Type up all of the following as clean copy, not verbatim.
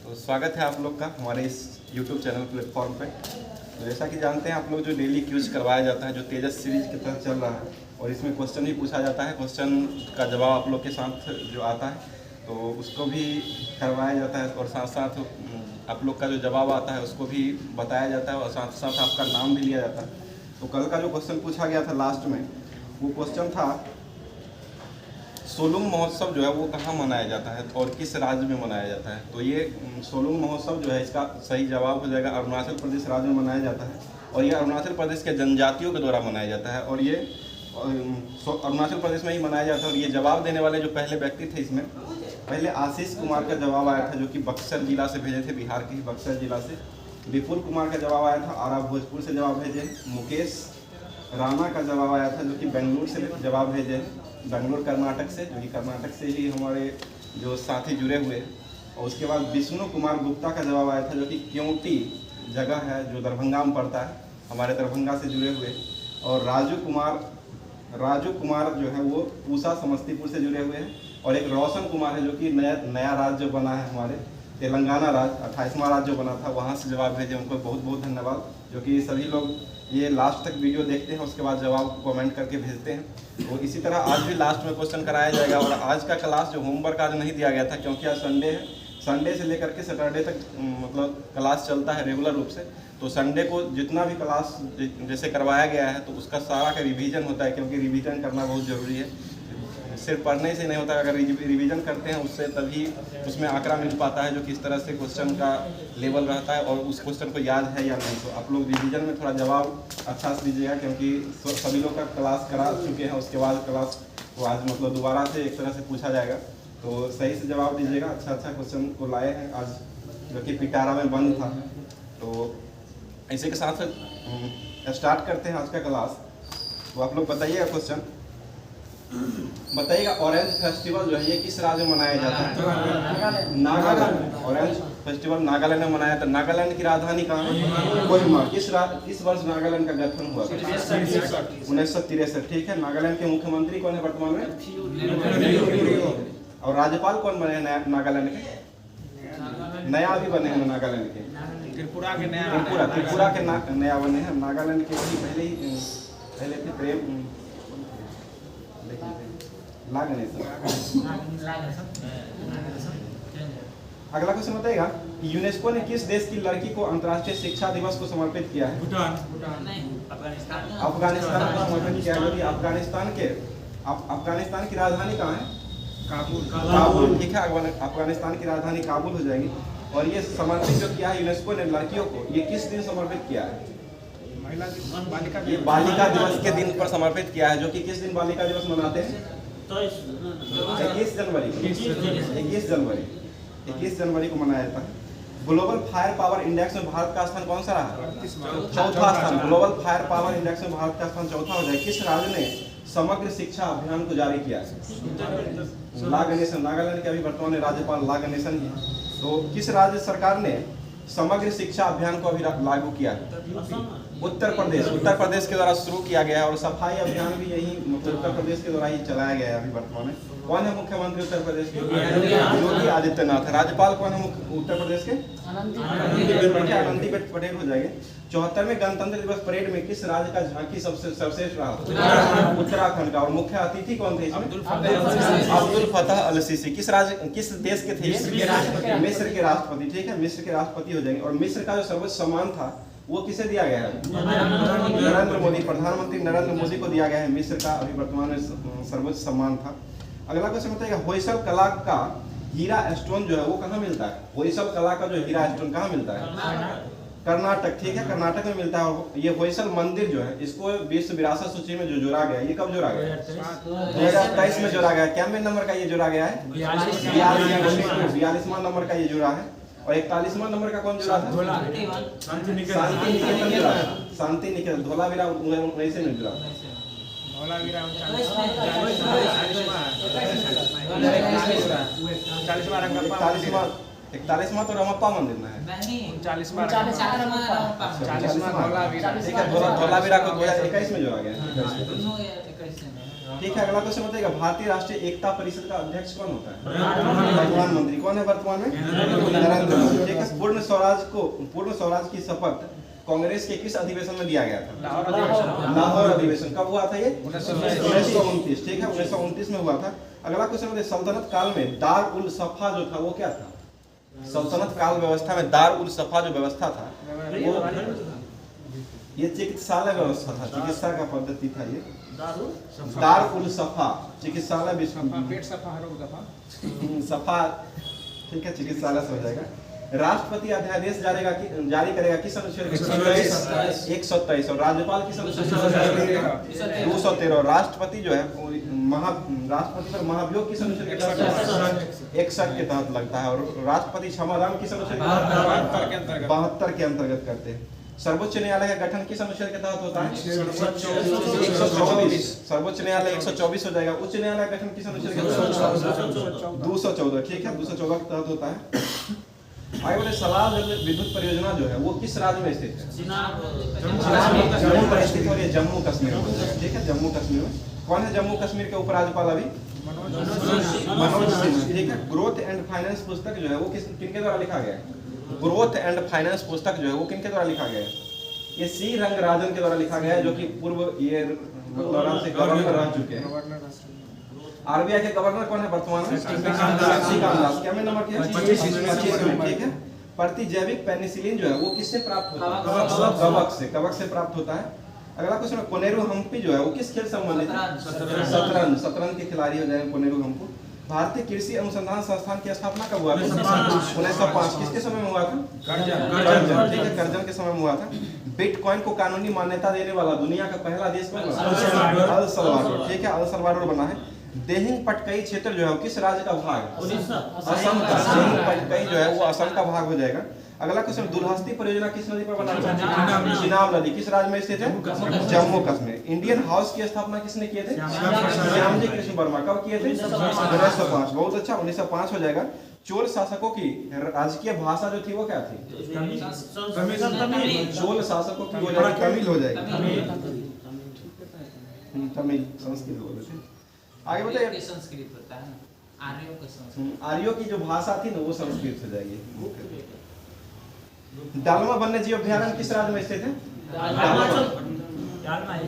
तो स्वागत है आप लोग का हमारे इस YouTube चैनल प्लेटफॉर्म पे। तो जैसा कि जानते हैं आप लोग, जो डेली क्यूज करवाया जाता है, जो तेजस सीरीज की तरह चल रहा है, और इसमें क्वेश्चन भी पूछा जाता है, क्वेश्चन का जवाब आप लोग के साथ जो आता है तो उसको भी करवाया जाता है, और साथ साथ आप लोग का जो जवाब आता है उसको भी बताया जाता है, और साथ साथ आपका नाम भी लिया जाता है। तो कल का जो क्वेश्चन पूछा गया था लास्ट में, वो क्वेश्चन था सोलुंग महोत्सव जो है वो कहाँ मनाया जाता है और किस राज्य में मनाया जाता है। तो ये सोलुंग महोत्सव जो है, इसका सही जवाब हो जाएगा अरुणाचल प्रदेश राज्य में मनाया जाता है, और ये अरुणाचल प्रदेश के जनजातियों के द्वारा मनाया जाता है, और ये अरुणाचल प्रदेश में ही मनाया जाता है। और ये जवाब देने वाले जो पहले व्यक्ति थे, इसमें पहले आशीष कुमार का जवाब आया था, जो कि बक्सर जिला से भेजे थे, बिहार के ही बक्सर जिला से। विपुल कुमार का जवाब आया था, आरा भोजपुर से जवाब भेजे। मुकेश राणा का जवाब आया था, जो कि बेंगलुरु से जवाब भेजे, बेंगलुरु कर्नाटक से, जो कि कर्नाटक से ही हमारे जो साथी जुड़े हुए। और उसके बाद विष्णु कुमार गुप्ता का जवाब आया था, जो कि क्योंटी जगह है जो दरभंगा में पड़ता है, हमारे दरभंगा से जुड़े हुए। और राजू कुमार जो है वो पूसा समस्तीपुर से जुड़े हुए हैं। और एक रोशन कुमार है, जो कि नया राज्य बना है, हमारे तेलंगाना राज्य 28वां राज्य बना था, वहाँ से जवाब भेजे। उनको बहुत बहुत धन्यवाद, जो कि सभी लोग ये लास्ट तक वीडियो देखते हैं, उसके बाद जवाब कमेंट करके भेजते हैं। तो इसी तरह आज भी लास्ट में क्वेश्चन कराया जाएगा। और आज का क्लास जो होमवर्क आज नहीं दिया गया था, क्योंकि आज संडे है, संडे से लेकर के सैटरडे तक मतलब क्लास चलता है रेगुलर रूप से। तो संडे को जितना भी क्लास जैसे करवाया गया है, तो उसका सारा का रिवीजन होता है, क्योंकि रिवीजन करना बहुत ज़रूरी है। सिर्फ पढ़ने से नहीं होता, अगर रिवीजन करते हैं उससे तभी उसमें आंकड़ा मिल पाता है, जो किस तरह से क्वेश्चन का लेवल रहता है और उस क्वेश्चन को याद है या नहीं। तो आप लोग रिवीजन में थोड़ा जवाब अच्छा से दीजिएगा, क्योंकि सभी लोग का क्लास करा चुके हैं, उसके बाद क्लास को आज मतलब दोबारा से एक तरह से पूछा जाएगा। तो सही से जवाब दीजिएगा। अच्छा क्वेश्चन को लाए हैं आज, जो कि पिटारा में बंद था। तो इसी के साथ स्टार्ट करते हैं आज का क्लास। तो आप लोग बताइएगा, क्वेश्चन बताइएगा, ऑरेंज फेस्टिवल जो है ये किस राज्य में मनाया जाता है? नागालैंड। ऑरेंज फेस्टिवल नागालैंड में मनाया जाता है। नागालैंड की राजधानी कहाँ है? कोहिमा। किस वर्ष नागालैंड का गठन हुआ? 1963। ठीक है। नागालैंड के मुख्यमंत्री कौन है वर्तमान में? और राज्यपाल कौन बने हैं नागालैंड के? नया भी बने हैं नागालैंड के, त्रिपुरा के नया बने हैं। नागालैंड के पहले थे प्रेम अगला क्वेश्चन बताएगा कि यूनेस्को ने किस देश की लड़की को अंतर्राष्ट्रीय शिक्षा दिवस को समर्पित किया है? अफगानिस्तान को समर्पित किया है। अफगानिस्तान की राजधानी कहाँ है? काबुल। ठीक है, अफगानिस्तान की राजधानी काबुल हो जाएगी। और ये समर्पित जो किया है यूनेस्को ने लड़कियों को, ये किस दिन समर्पित किया है? ये बालिका दिवस के दिन पर समर्पित किया है, जो कि किस दिन बालिका दिवस मनाते हैं? 21 जनवरी को मनाया जाता है। ग्लोबल फायर पावर इंडेक्स में भारत का स्थान कौन सा रहा? चौथा स्थान। ग्लोबल फायर पावर इंडेक्स में भारत का स्थान चौथा हो जाए। किस राज्य ने समग्र शिक्षा अभियान को जारी किया? ला गणेशन। नागालैंड के अभी वर्तमान में राज्यपाल ला गणेशन ही। तो किस राज्य सरकार ने समग्र शिक्षा अभियान को अभी लागू किया? उत्तर प्रदेश के द्वारा शुरू किया गया है। और सफाई अभियान भी यही मतलब उत्तर प्रदेश के द्वारा ही चलाया गया है अभी वर्तमान में। कौन है मुख्यमंत्री उत्तर प्रदेश के? योगी आदित्यनाथ। राज्यपाल कौन है उत्तर प्रदेश के? आनंदीबेन पटेल हो जाएंगे। 74वें गणतंत्र दिवस परेड में किस राज्य का झांकी सबसे सर्वश्रेष्ठ रहा? उत्तराखंड का। और मुख्य अतिथि कौन थे इसमें? अब्दुल फतह अल सीसी। किस देश के थे? मिस्र के राष्ट्रपति। ठीक है, मिस्र के राष्ट्रपति हो जाएंगे। और मिस्र का जो सर्वोच्च सम्मान था वो किसे दिया गया है? नरेंद्र मोदी, प्रधानमंत्री नरेंद्र मोदी को दिया गया है मिस्र का अभी वर्तमान में सर्वोच्च सम्मान था। अगला क्वेश्चन बताइएगा, होयसल कला का हीरा स्टोन जो है वो कहाँ मिलता है? होयसल कला का जो हीरा स्टोन कहाँ मिलता है? कर्नाटक। ठीक है, कर्नाटक में मिलता है। ये होयसल मंदिर जो है, इसको विश्व विरासत सूची में जो जोड़ा गया, ये कब जोड़ा गया? 2023 में जोड़ा गया। क्या नंबर का ये जोड़ा गया है? 42वां नंबर का ये जोड़ा है। और 41वां नंबर का कौन जुड़ा था? शांति निकेतन जुड़ा है। शांति निकेतन। धोलावीरा वैसे नहीं जुड़ा। 41वां तो रमप्पा मंदिर में है। 40वां ठीक है, धोलावीरा को 2021 में जोड़ा गया है। ठीक है। अगला क्वेश्चन बताइएगा, भारतीय राष्ट्रीय एकता परिषद का अध्यक्ष कौन होता है? प्रधानमंत्री। कौन है वर्तमान में? नरेंद्र मोदी। ठीक है। पूर्ण स्वराज की शपथ कांग्रेस के किस अधिवेशन में दिया गया था? लाहौर अधिवेशन। कब हुआ था ये? 1929। ठीक है, 1929 में हुआ था। अगला क्वेश्चन बताइए, सल्तनत काल में दार उल सफा जो था वो क्या था? सल्तनत काल व्यवस्था में दार उल सफा जो व्यवस्था था वो ये चिकित्सालय व्यवस्था था, चिकित्सा का पद्धति था ये। दार उल सफा चिकित्सालय, पेट सफा सफा। ठीक है, चिकित्सालय से हो जाएगा। राष्ट्रपति अध्यादेश जारी करेगा किस अनुच्छेद? 127। और राज्यपाल किस अनुच्छेद? 213। राष्ट्रपति जो है राष्ट्रपति पर महाभियोग किस अनुच्छेद के तहत? 61 के तहत लगता है। और राष्ट्रपति क्षमादान किस अनुच्छेद? 72 के अंतर्गत करते हैं। सर्वोच्च न्यायालय का गठन किस अनुच्छेद के तहत होता है? 124। सर्वोच्च न्यायालय 124 हो जाएगा। उच्च न्यायालय का गठन किस अनुच्छेद के तहत? 214। ठीक है, 214 के तहत होता है। आगे बढ़े, सलाल जल विद्युत परियोजना जो है वो किस राज्य में स्थित है? जम्मू में स्थित है। और ये जम्मू कश्मीर में हो जाएगा। ठीक है, जम्मू कश्मीर में। कौन है जम्मू कश्मीर के उपराज्यपाल अभी? मनोज सिन्हा। ठीक है। ग्रोथ एंड फाइनेंस पुस्तक जो है वो किनके द्वारा लिखा गया है? ग्रोथ एंड फाइनेंस पुस्तक जो है वो किनके द्वारा लिखा गया है? ये सी रंगराजन के द्वारा लिखा गया है, जो कि पूर्व ये दौरान से गवर्नर रह चुके हैं। आरबीआई के गवर्नर कौन है वर्तमान में? शक्तिकांत दास। क्या में नंबर क्या है? 25 में। ठीक है। प्रतिजैविक पेनिसिलिन जो है वो किससे प्राप्त होता है? कवक से प्राप्त होता है। अगला क्वेश्चन, कोनेरू हम्पी जो है वो किस खेल संबंधित है? शतरंज के खिलाड़ी हो जाएंगे कोनेरू हम्पी। भारतीय कृषि अनुसंधान संस्थान की स्थापना कब हुआ था? 1905। किसके समय में हुआ था? कर्जन। ठीक है, कर्जन के समय में हुआ था। बिटकॉइन को कानूनी मान्यता देने वाला दुनिया का पहला देश कौन बना? El Salvador. ठीक है, अल सल्वाडोर बना है। देहिंग पटकई क्षेत्र जो है किस राज्य का भाग? असम का। देहिंग पटकई जो है वो असम का भाग हो जाएगा। अगला क्वेश्चन, दुल्हस्ती परियोजना किस नदी पर बना है? चिनाब नदी। किस राज्य में स्थित है? जम्मू कश्मीर। इंडियन हाउस की स्थापना किसने किए थे? श्यामजी कृष्ण वर्मा। कब किए थे? 1905। बहुत अच्छा, 1905 हो जाएगा। चोल शासकों की राजकीय भाषा जो थी वो क्या थी? चोल शासकों की हो जाएगी तमिल हो जाएगी। तमिल संस्कृत बोले थे। आगे बताइए, संस्कृत होता है आर्यों का संस्कृत। आर्यों की जो भाषा थी ना वो संस्कृत हो जाएगी। डालमा वन्य जीव अभ्यारण्य किस राज्य में स्थित है?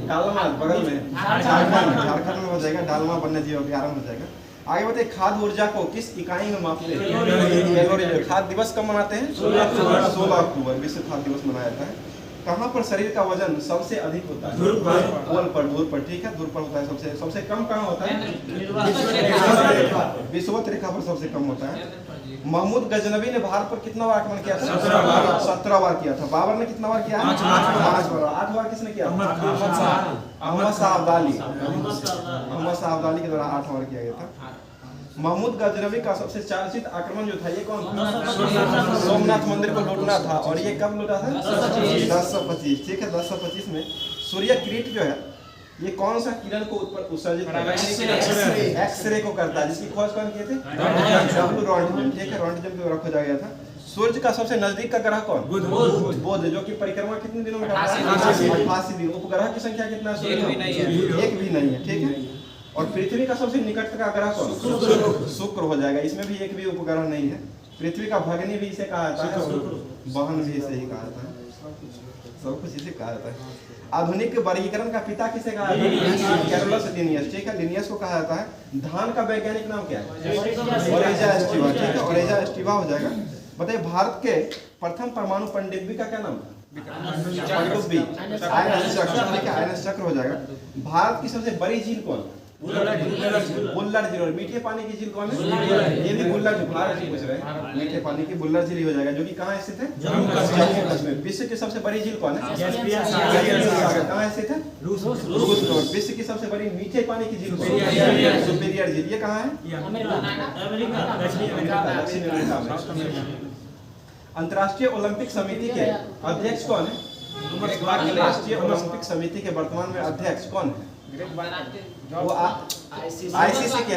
डालमा बगल में झारखंड में हो जाएगा। डालमा वन्य जीव अभ्यारण्य हो जाएगा। आगे बताइए, खाद्य ऊर्जा को किस इकाई में मापते हैं? कैलोरी। खाद्य दिवस कब मनाते हैं? 16 अक्टूबर विश्व खाद्य दिवस मनाया जाता है। कहाँ पर शरीर का वजन सबसे अधिक होता है? धूर पर। ठीक है, धूर पर होता है। सबसे कम कहाँ होता है? विषुवत रेखा पर सबसे कम होता है। महमूद गजनवी ने भारत पर कितना बार आक्रमण किया था? 17 बार किया था। बाबर ने कितना बार किया? 5 बार। 8 बार किसने किया? अहमद शाह अब्दाली के द्वारा 8 बार किया गया था। महमूद गजनवी का सबसे चर्चित आक्रमण जो था ये कौन था? सोमनाथ मंदिर को लूटना था। और ये कब लूटा था? 1025। ठीक है, 1025 में। सूर्य किरीट जो है ये कौन सा किरण को उत्सर्जित करता है? एक्सरे को करता है, जिसकी खोज कौन किए थे? W Roentgen. ठीक है, रॉन्टगेन के द्वारा खोजा गया था। सूर्य का सबसे नजदीक का ग्रह कौन? बुध, जो कि परिक्रमा कितने दिनों में करता है? 88 दिन। उपग्रह की संख्या कितना है? एक भी नहीं है। ठीक है। और पृथ्वी का सबसे निकट का ग्रह कौन? शुक्र हो जाएगा। इसमें भी एक भी उपग्रह नहीं है। पृथ्वी का भगनी भी इसे कहा जाता है, बहन भी इसे ही कहा जाता है। सब कुछ इसे कहा जाता है। आधुनिक वर्गीकरण का पिता किसे कहा जाता है? Carolus Linnaeus. ठीक है, लिनियस को कहा जाता है। धान का वैज्ञानिक नाम क्या है? ओरेजा एस्टिवा। ठीक है, ओरेजा एस्टिवा हो जाएगा। बताइए, भारत के प्रथम परमाणु पनडुब्बी का क्या नाम था? पनडुब्बी। आयरन चक्र। ठीक है, आयरन चक्र हो जाएगा। भारत की सबसे बड़ी झील कौन? बुल्लर झील। और मीठे पानी की झील कौन है? ये भी बुल्लर झील। भारत की पूछ रहे हैं, मीठे पानी की बुल्लर झील हो जाएगा, जो कि कहाँ स्थित है? जम्मू कश्मीर। विश्व की सबसे बड़ी झील कौन है? कहाँ स्थित है? रूस में। विश्व की सबसे बड़ी मीठे पानी की झील सुपीरियर झील, ये कहाँ है? दक्षिण अमेरिका में। अंतर्राष्ट्रीय ओलंपिक समिति के अध्यक्ष कौन है? राष्ट्रीय ओलंपिक समिति के वर्तमान में अध्यक्ष कौन है? वो आईसीसी के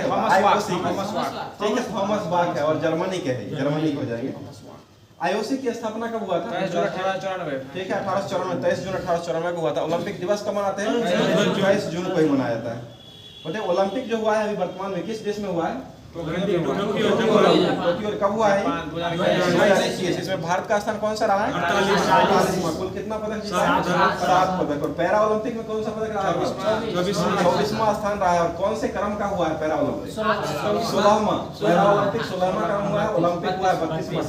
ठीक है, थॉमस बाक है। और जर्मनी के है, जर्मनी हो जाएंगे। आईओसी की स्थापना कब हुआ था? 1894। ठीक है, 1894। 23 जून 1894 को हुआ था। ओलंपिक दिवस कब मनाते हैं? 23 जून को ही मनाया जाता है। बताइए ओलंपिक जो हुआ है अभी वर्तमान में किस देश में हुआ है? टोक्यो टोक्यो कब हुआ है? 2021। इसमें भारत का स्थान कौन सा रहा है? 48वां। कुल कितना पदक जीता है? 7 पदक। और पैरा ओलंपिक में कौन सा पदक रहा है? 24वां स्थान रहा है। और कौन से क्रम का हुआ है पैरा ओलंपिक? 16वां। पैरा ओलंपिक 16वां क्रम हुआ है। ओलंपिक हुआ है 32वां,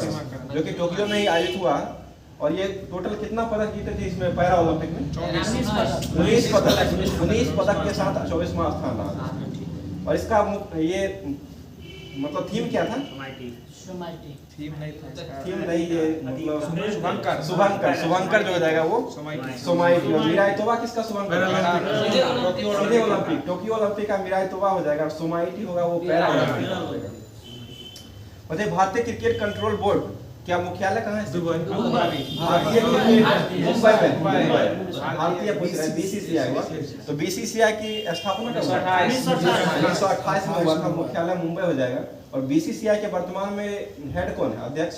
जो कि टोक्यो में ही आयोजित हुआ है। और ये टोटल कितना पदक जीते थे इसमें पैरा ओलंपिक में? 19 पदक के साथ 24वां स्थान रहा। और इसका ये मतलब थीम क्या था? थीम नहीं था थीम नहीं, ये मतलब शुभंकर शुभंकर जो हो जाएगा वो सोमाइटी। और मीराई तोबा किसका शुभंकर? सीधे ओलंपिक। टोक्यो ओलंपिक का मीराई तोबा हो जाएगा और सोमाइटी होगा वो पैरा ओलंपिक हो जाएगा। बताइए भारतीय क्रिकेट कंट्रोल बोर्ड क्या मुख्यालय कहाँ है? भारतीय मुंबई में। भारतीय बीसीसीआई हुआ। तो बीसीसीआई की स्थापना कब हुआ? 1928 में हुआ था। मुख्यालय मुंबई हो जाएगा। और बीसीसीआई के वर्तमान में हेड कौन है? अध्यक्ष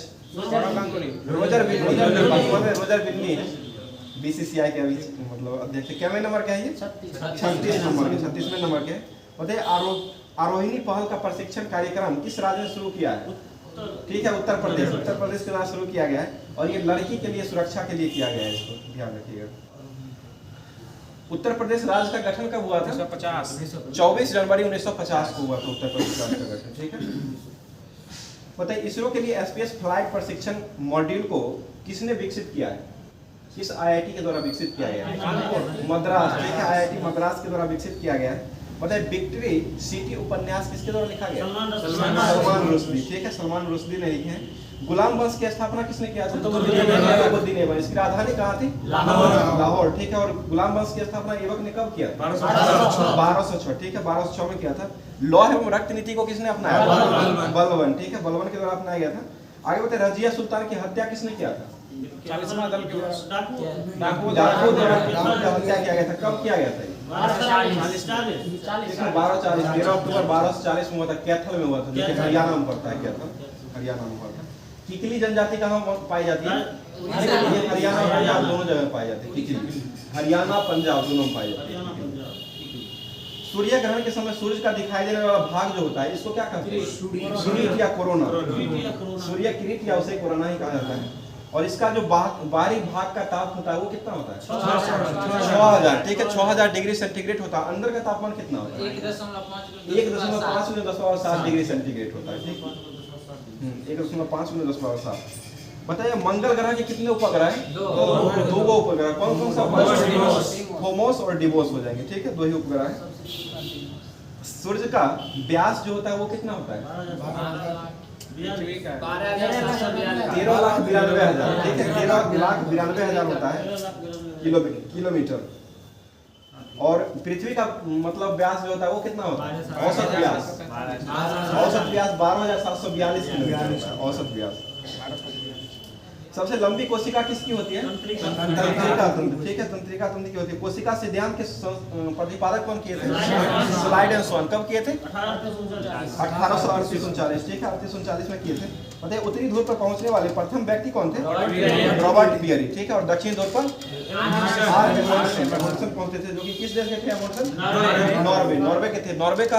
रोजर बिन्नी बीसीसीआई के अभी मतलब अध्यक्ष। क्या नंबर का है ये? 36वें नंबर के। बताइए आरोहिणी पहल का प्रशिक्षण कार्यक्रम किस राज्य ने शुरू किया है? ठीक है, उत्तर प्रदेश के द्वारा शुरू किया गया है। और ये लड़की के लिए सुरक्षा के लिए किया गया है, इसको ध्यान रखिएगा। उत्तर प्रदेश राज्य का गठन कब हुआ था? 24 जनवरी 1950 को हुआ था उत्तर प्रदेश राज्य का गठन। ठीक है, बताइए इसरो के लिए एसपीएस फ्लाइट प्रशिक्षण मॉड्यूल को किसने विकसित किया है? किस आईआईटी के द्वारा विकसित किया गया है? मद्रास। ठीक है, आईआईटी मद्रास के द्वारा विकसित किया गया है। बताइए विक्ट्री सिटी उपन्यास किसके द्वारा लिखा गया? सलमान रुश्दी। ठीक है, सलमान रुश्दी ने लिखे हैं। गुलाम वंश की स्थापना किसने किया था? कुतुबुद्दीन ऐबक। इसकी राजधानी कहाँ थी? लाहौर। ठीक है, और गुलाम वंश की स्थापना ऐबक ने कब किया? 1206। ठीक है, 1206 में किया था। लौह एवं रक्त नीति को किसने अपनाया? बलबन। ठीक है, बलबन के द्वारा अपनाया गया था। आगे बताइए रजिया सुल्तान की हत्या किसने किया था? 40वां दल के डाकू द्वारा हत्या किया गया था। कब किया गया था? 1240। 13 अक्टूबर 1240 में हुआ था। कैथल में हुआ था, जो कि हरियाणा में पड़ता है। कैथल हरियाणा में हुआ था। किकली जनजाति कहाँ पाई जाती है? ये हरियाणा और पंजाब दोनों जगह पाई जाती है। किकली हरियाणा पंजाब दोनों में पाई जाती है। सूर्य ग्रहण के समय सूर्य का दिखाई देने वाला भाग जो होता है इसको क्या कहते हैं? किरीट या कोरोना। सूर्य किरीट या उसे कोरोना ही कहा जाता है। और इसका जो बाहरी भाग का ताप होता है वो कितना होता है? 6000। ठीक है, 6000 डिग्री सेंटीग्रेड होता है। अंदर का तापमान कितना होता है? 1.5 डिग्री सेंटीग्रेड होता है। ठीक, 1.5 बताइए मंगल ग्रह के कितने उपग्रह हैं? 2 उपग्रह। कौन कौन सा? फोमोस और डिवोस हो जाएंगे। ठीक है, 2 ही उपग्रह हैं। सूर्य का व्यास जो होता है वो कितना होता है? 13,92,000। ठीक है, 13,92,000 होता है किलोमीटर। और पृथ्वी का मतलब व्यास जो होता है वो कितना होता है? औसत व्यास 12,742 किलोमीटर औसत व्यास। सबसे लंबी कोशिका किसकी होती है? तंत्रिका तंत्र। ठीक है, तंत्रिका तंत्र की होती है। कोशिका सिद्धांत के प्रतिपादक कौन किए थे? स्लाइड एंड स्वान। कब किए थे? 1838-39। ठीक है, 3839 में किए थे। बताइए उत्तरी ध्रुव पर पहुंचने वाले प्रथम व्यक्ति कौन थे? रॉबर्ट बियरी। ठीक है, और दक्षिण ध्रुव पर एमंडसन पहुंचे थे, जो कि किस देश के थे? एमंडसन नॉर्वे के थे। नॉर्वे के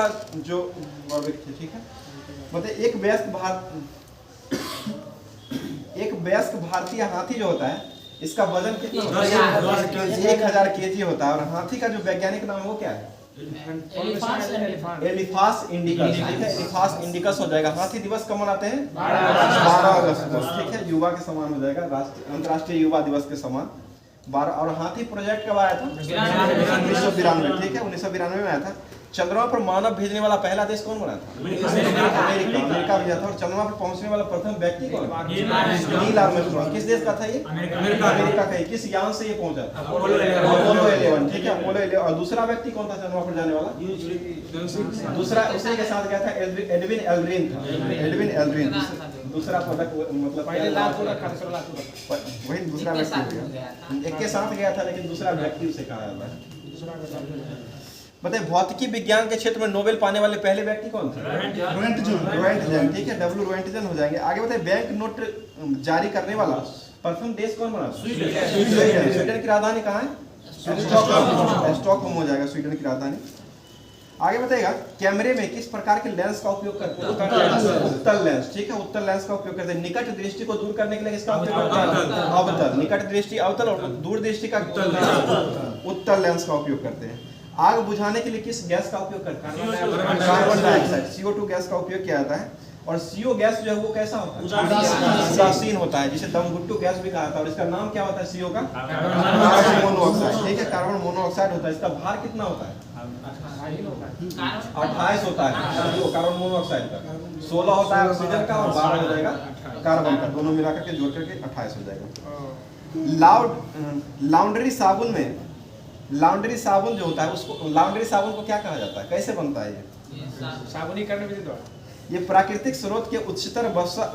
थे। ठीक है, बताइए एक वयस्क भारतीय हाथी जो होता है इसका वजन कितना होता है? 1000 केजी होता है। और हाथी का जो वैज्ञानिक नाम वो क्या है? एलिफास इंडिकस। ठीक है, एलिफास इंडिकस हो जाएगा। हाथी दिवस कब मनाते हैं? 12 अगस्त को। ठीक है, युवा के समान हो जाएगा, अंतर्राष्ट्रीय युवा दिवस के समान 12। और हाथी प्रोजेक्ट कब आया था? 1992। ठीक है, 1992 में आया था। चंद्रमा पर मानव भेजने वाला पहला देश कौन बना था? अमेरिका भेजा था। और चंद्रमा पर पहुंचने वाला प्रथम व्यक्ति कौन? Neil Armstrong. किस देश का था ये? अमेरिका का। किस यान से ये पहुंचा था? अपोलो 11। ठीक है, अपोलो 11। और दूसरा व्यक्ति कौन था चंद्रमा पर जाने वाला? दूसरा उसी के साथ गया था एडविन एल्ड्रिन था। एडविन एल्ड्रिन दूसरा पदक मतलब वही दूसरा व्यक्ति एक के साथ गया था, लेकिन दूसरा व्यक्ति उसे कहा जाता है। बताइए भौतिकी विज्ञान के क्षेत्र में नोबेल पाने वाले पहले व्यक्ति कौन थे? रोएंटजन। ठीक है, डब्ल्यू रोएंटजन हो जाएंगे। आगे बताइए बैंक नोट जारी करने वाला प्रथम देश कौन बना? स्वीडन की राजधानी कहाँ है? स्टॉकहोम हो जाएगा स्वीडन की राजधानी। आगे बताइएगा कैमरे में किस प्रकार के लेंस का उपयोग करते हैं? उत्तल लेंस। ठीक है, उत्तल लेंस का उपयोग करते हैं। निकट दृष्टि को दूर करने के लिए किसका उपयोग करते हैं? अवतल। निकट दृष्टि अवतल और दूर दृष्टि का उत्तल लेंस का उपयोग करते हैं। आग बुझाने के लिए किस गैस का उपयोग करते हैं? कार्बन डाइऑक्साइड, CO2 गैस का उपयोग किया जाता है। और CO गैस जो है वो कैसा होता है? उदासीन होता है, जिसे दमघुट्टू गैस भी कहा जाता है। और इसका नाम क्या होता है CO का? Carbon monoxide. ठीक है, कार्बन मोनोऑक्साइड होता है। इसका भार कितना होता है? 28 होता है जो कार्बन मोनोऑक्साइड का। 16 होता है ऑक्सीजन का और 12 हो जाएगा कार्बन का। दोनों मिलाकर के जोड़ करके 28 हो जाएगा। लॉन्ड्री साबुन में, लॉन्ड्री साबुन जो होता है उसको, लॉन्ड्री साबुन को क्या कहा जाता है? कैसे बनता है ये? साबुनीकरण विधि द्वारा। ये प्राकृतिक स्रोत के उच्चतर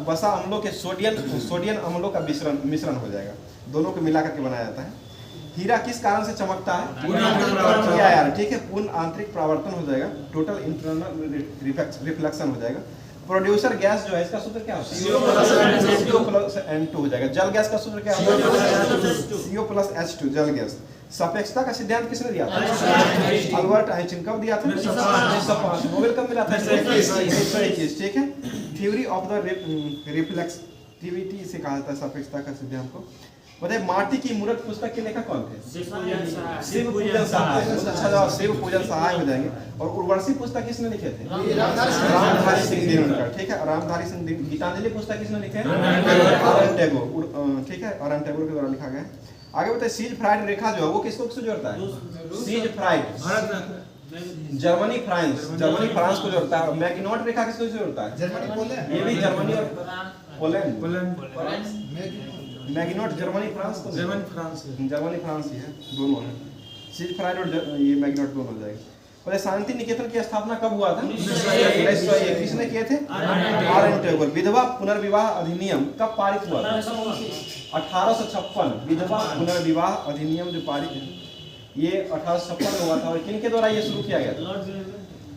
वसा अम्लों के सोडियम अम्लों का मिश्रण हो जाएगा। दोनों को मिलाकर के बनाया जाता है। हीरा किस कारण से चमकता है? ठीक है, पूर्ण आंतरिक परावर्तन हो जाएगा। टोटल इंटरनल रिफ्लेक्शन हो जाएगा। प्रोड्यूसर गैस जो है इसका सूत्र क्या होता है? CO+N2 हो जाएगा। जल गैस का सूत्र क्या होता है? CO+H2 जल गैस। सापेक्षता का सिद्धांत किसने दिया था? Albert Einstein. कब दिया था? 1905। नोबेल कब मिला था? 1921। ठीक है, थ्योरी ऑफ द रिफ्लेक्टिविटी से कहा जाता है सापेक्षता का सिद्धांत को। बताइए माटी की मूर्त पुस्तक के लेखक कौन थे? शिव पूजन सहाय। अच्छा जवाब, शिव पूजन सहाय हो जाएंगे। और उर्वशी पुस्तक किसने लिखे थे? रामधारी सिंह दिनकर। ठीक है, रामधारी सिंह। गीतांजलि पुस्तक किसने लिखे? आरएन टैगोर। ठीक है, आरएन टैगोर के द्वारा लिखा गया। आगे बताइए सीज फ्राइड रेखा जो है वो किसको जोड़ता है? Siegfried Germany France, Germany France को जोड़ता है। मैग्नोट रेखा किसको जोड़ता है? ये भी जर्मनी और पोलैंड। मैग्नोट जर्मनी फ्रांस को, जर्मनी फ्रांस ही है, दोनों है। सीज फ्राइड और ये मैग्नोट दोनों हो जाएगा। और शांति निकेतन की स्थापना कब हुआ था? 1901। किसने किए थे? आरएन टैगोर। विधवा पुनर्विवाह अधिनियम कब पारित हुआ था? 1856। विधवा पुनर्विवाह अधिनियम जो पारित है ये 1856 में हुआ था। और किन के द्वारा ये शुरू किया गया था?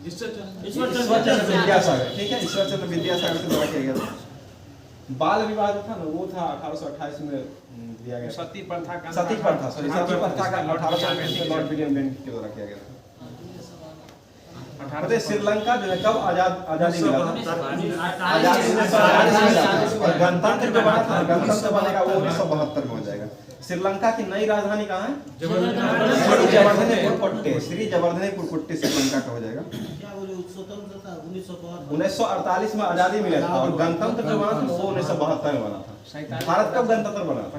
ईश्वरचंद्र विद्यासागर। ठीक है, ईश्वरचंद्र विद्यासागर के द्वारा किया गया था। बाल विवाह जो था ना वो था 1828 में दिया गया। सती प्रथा का 1828 में लॉर्ड विलियम बेंटिक के द्वारा किया गया था। बताइए श्रीलंका जो है कब आजादी मिला था? आजादी 1948 में मिला था। और गणतंत्र जो बना था, गणतंत्र बनेगा वो 1972 में हो जाएगा। श्रीलंका की नई राजधानी कहाँ है? श्री जवर्धनेपुर कोट्टे श्रीलंका का हो जाएगा। 1948 में आजादी मिला था और गणतंत्र जो बना था वो 1972 में बना था। भारत कब गणतंत्र बना था?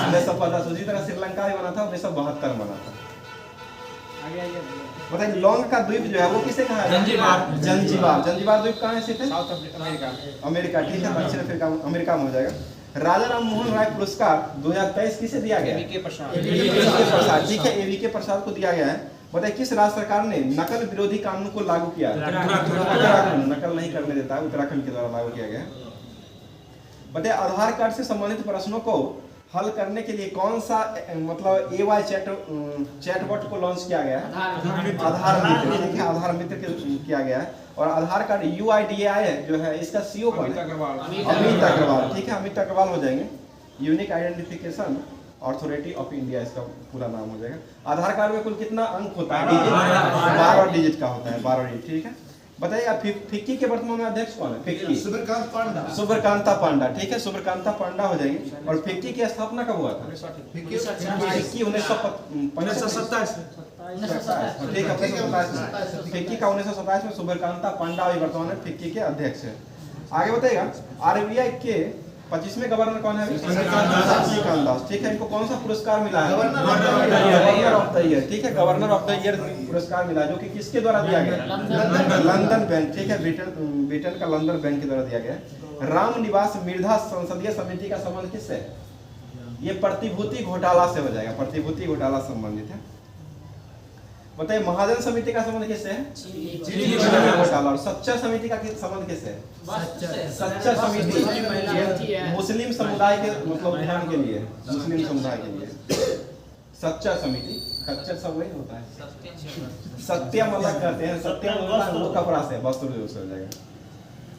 1950। उसी तरह श्रीलंका भी बना था 1972 में बना था। बताइए लौंग का द्वीप जो है वो किसे कहा है? जंजीबार। जंजीबार द्वीप कहाँ स्थित है? South America. अमेरिका। ठीक है, दक्षिण अफ्रीका अमेरिका में हो जाएगा। राजा राम मोहन राय पुरस्कार 2023 किसे दिया गया? AVK प्रसाद। ठीक है, AVK प्रसाद को दिया गया है। बताइए किस राज्य सरकार ने नकल विरोधी कानून को लागू किया है? उत्तराखंड। नकल नहीं करने देता है, उत्तराखंड के द्वारा लागू किया गया है। बताइए आधार कार्ड से संबंधित प्रश्नों को हल करने के लिए कौन सा मतलब AY चैटबॉट को लॉन्च किया गया है? आधार मित्र। ठीक है, आधार मित्र किया गया है। और आधार कार्ड UIDAI जो है इसका CO कौन है? अमित अग्रवाल। ठीक है, अमित अग्रवाल हो जाएंगे। Unique identification authority of India इसका पूरा नाम हो जाएगा। आधार कार्ड में कुल कितना अंक होता है? 12 डिजिट का होता है, 12 डिजिट। ठीक है, बताइए फिक्की के वर्तमान में अध्यक्ष कौन है? फिक्की सुब्रकांता पांडा। ठीक है, सुब्रकांता पांडा हो जाएंगे। और फिक्की की स्थापना कब हुआ था? फिक्की 1927। ठीक है, 1927। फिक्की का 1927 में सुब्रकांता पांडा वर्तमान में फिक्की के अध्यक्ष है। आगे बताइएगा RBI के 25वें गवर्नर कौन है? शक्तिकांत दास। ठीक है, इनको कौन सा पुरस्कार मिला है? Governor of the year. ठीक है, गवर्नर ऑफ द ईयर पुरस्कार मिला जो कि किसके द्वारा दिया गया? London bank. ठीक है, ब्रिटेन का लंदन बैंक के द्वारा दिया गया। राम निवास मृधा संसदीय समिति का संबंध किससे है? ये प्रतिभूति घोटाला से हो जाएगा, प्रतिभूति घोटाला संबंधित है। बताइए महाजन समिति का संबंध किससे है? चीनी घोटाला। और सच्चा समिति का संबंध किससे है? सच्चा समिति मुस्लिम समुदाय के मतलब ध्यान के लिए, मुस्लिम समुदाय के लिए सच्चा समिति। कच्चा सब वही होता है, सत्यम अलग करते हैं। सत्यम होता है वो कपड़ा से, वस्त्र से हो जाएगा।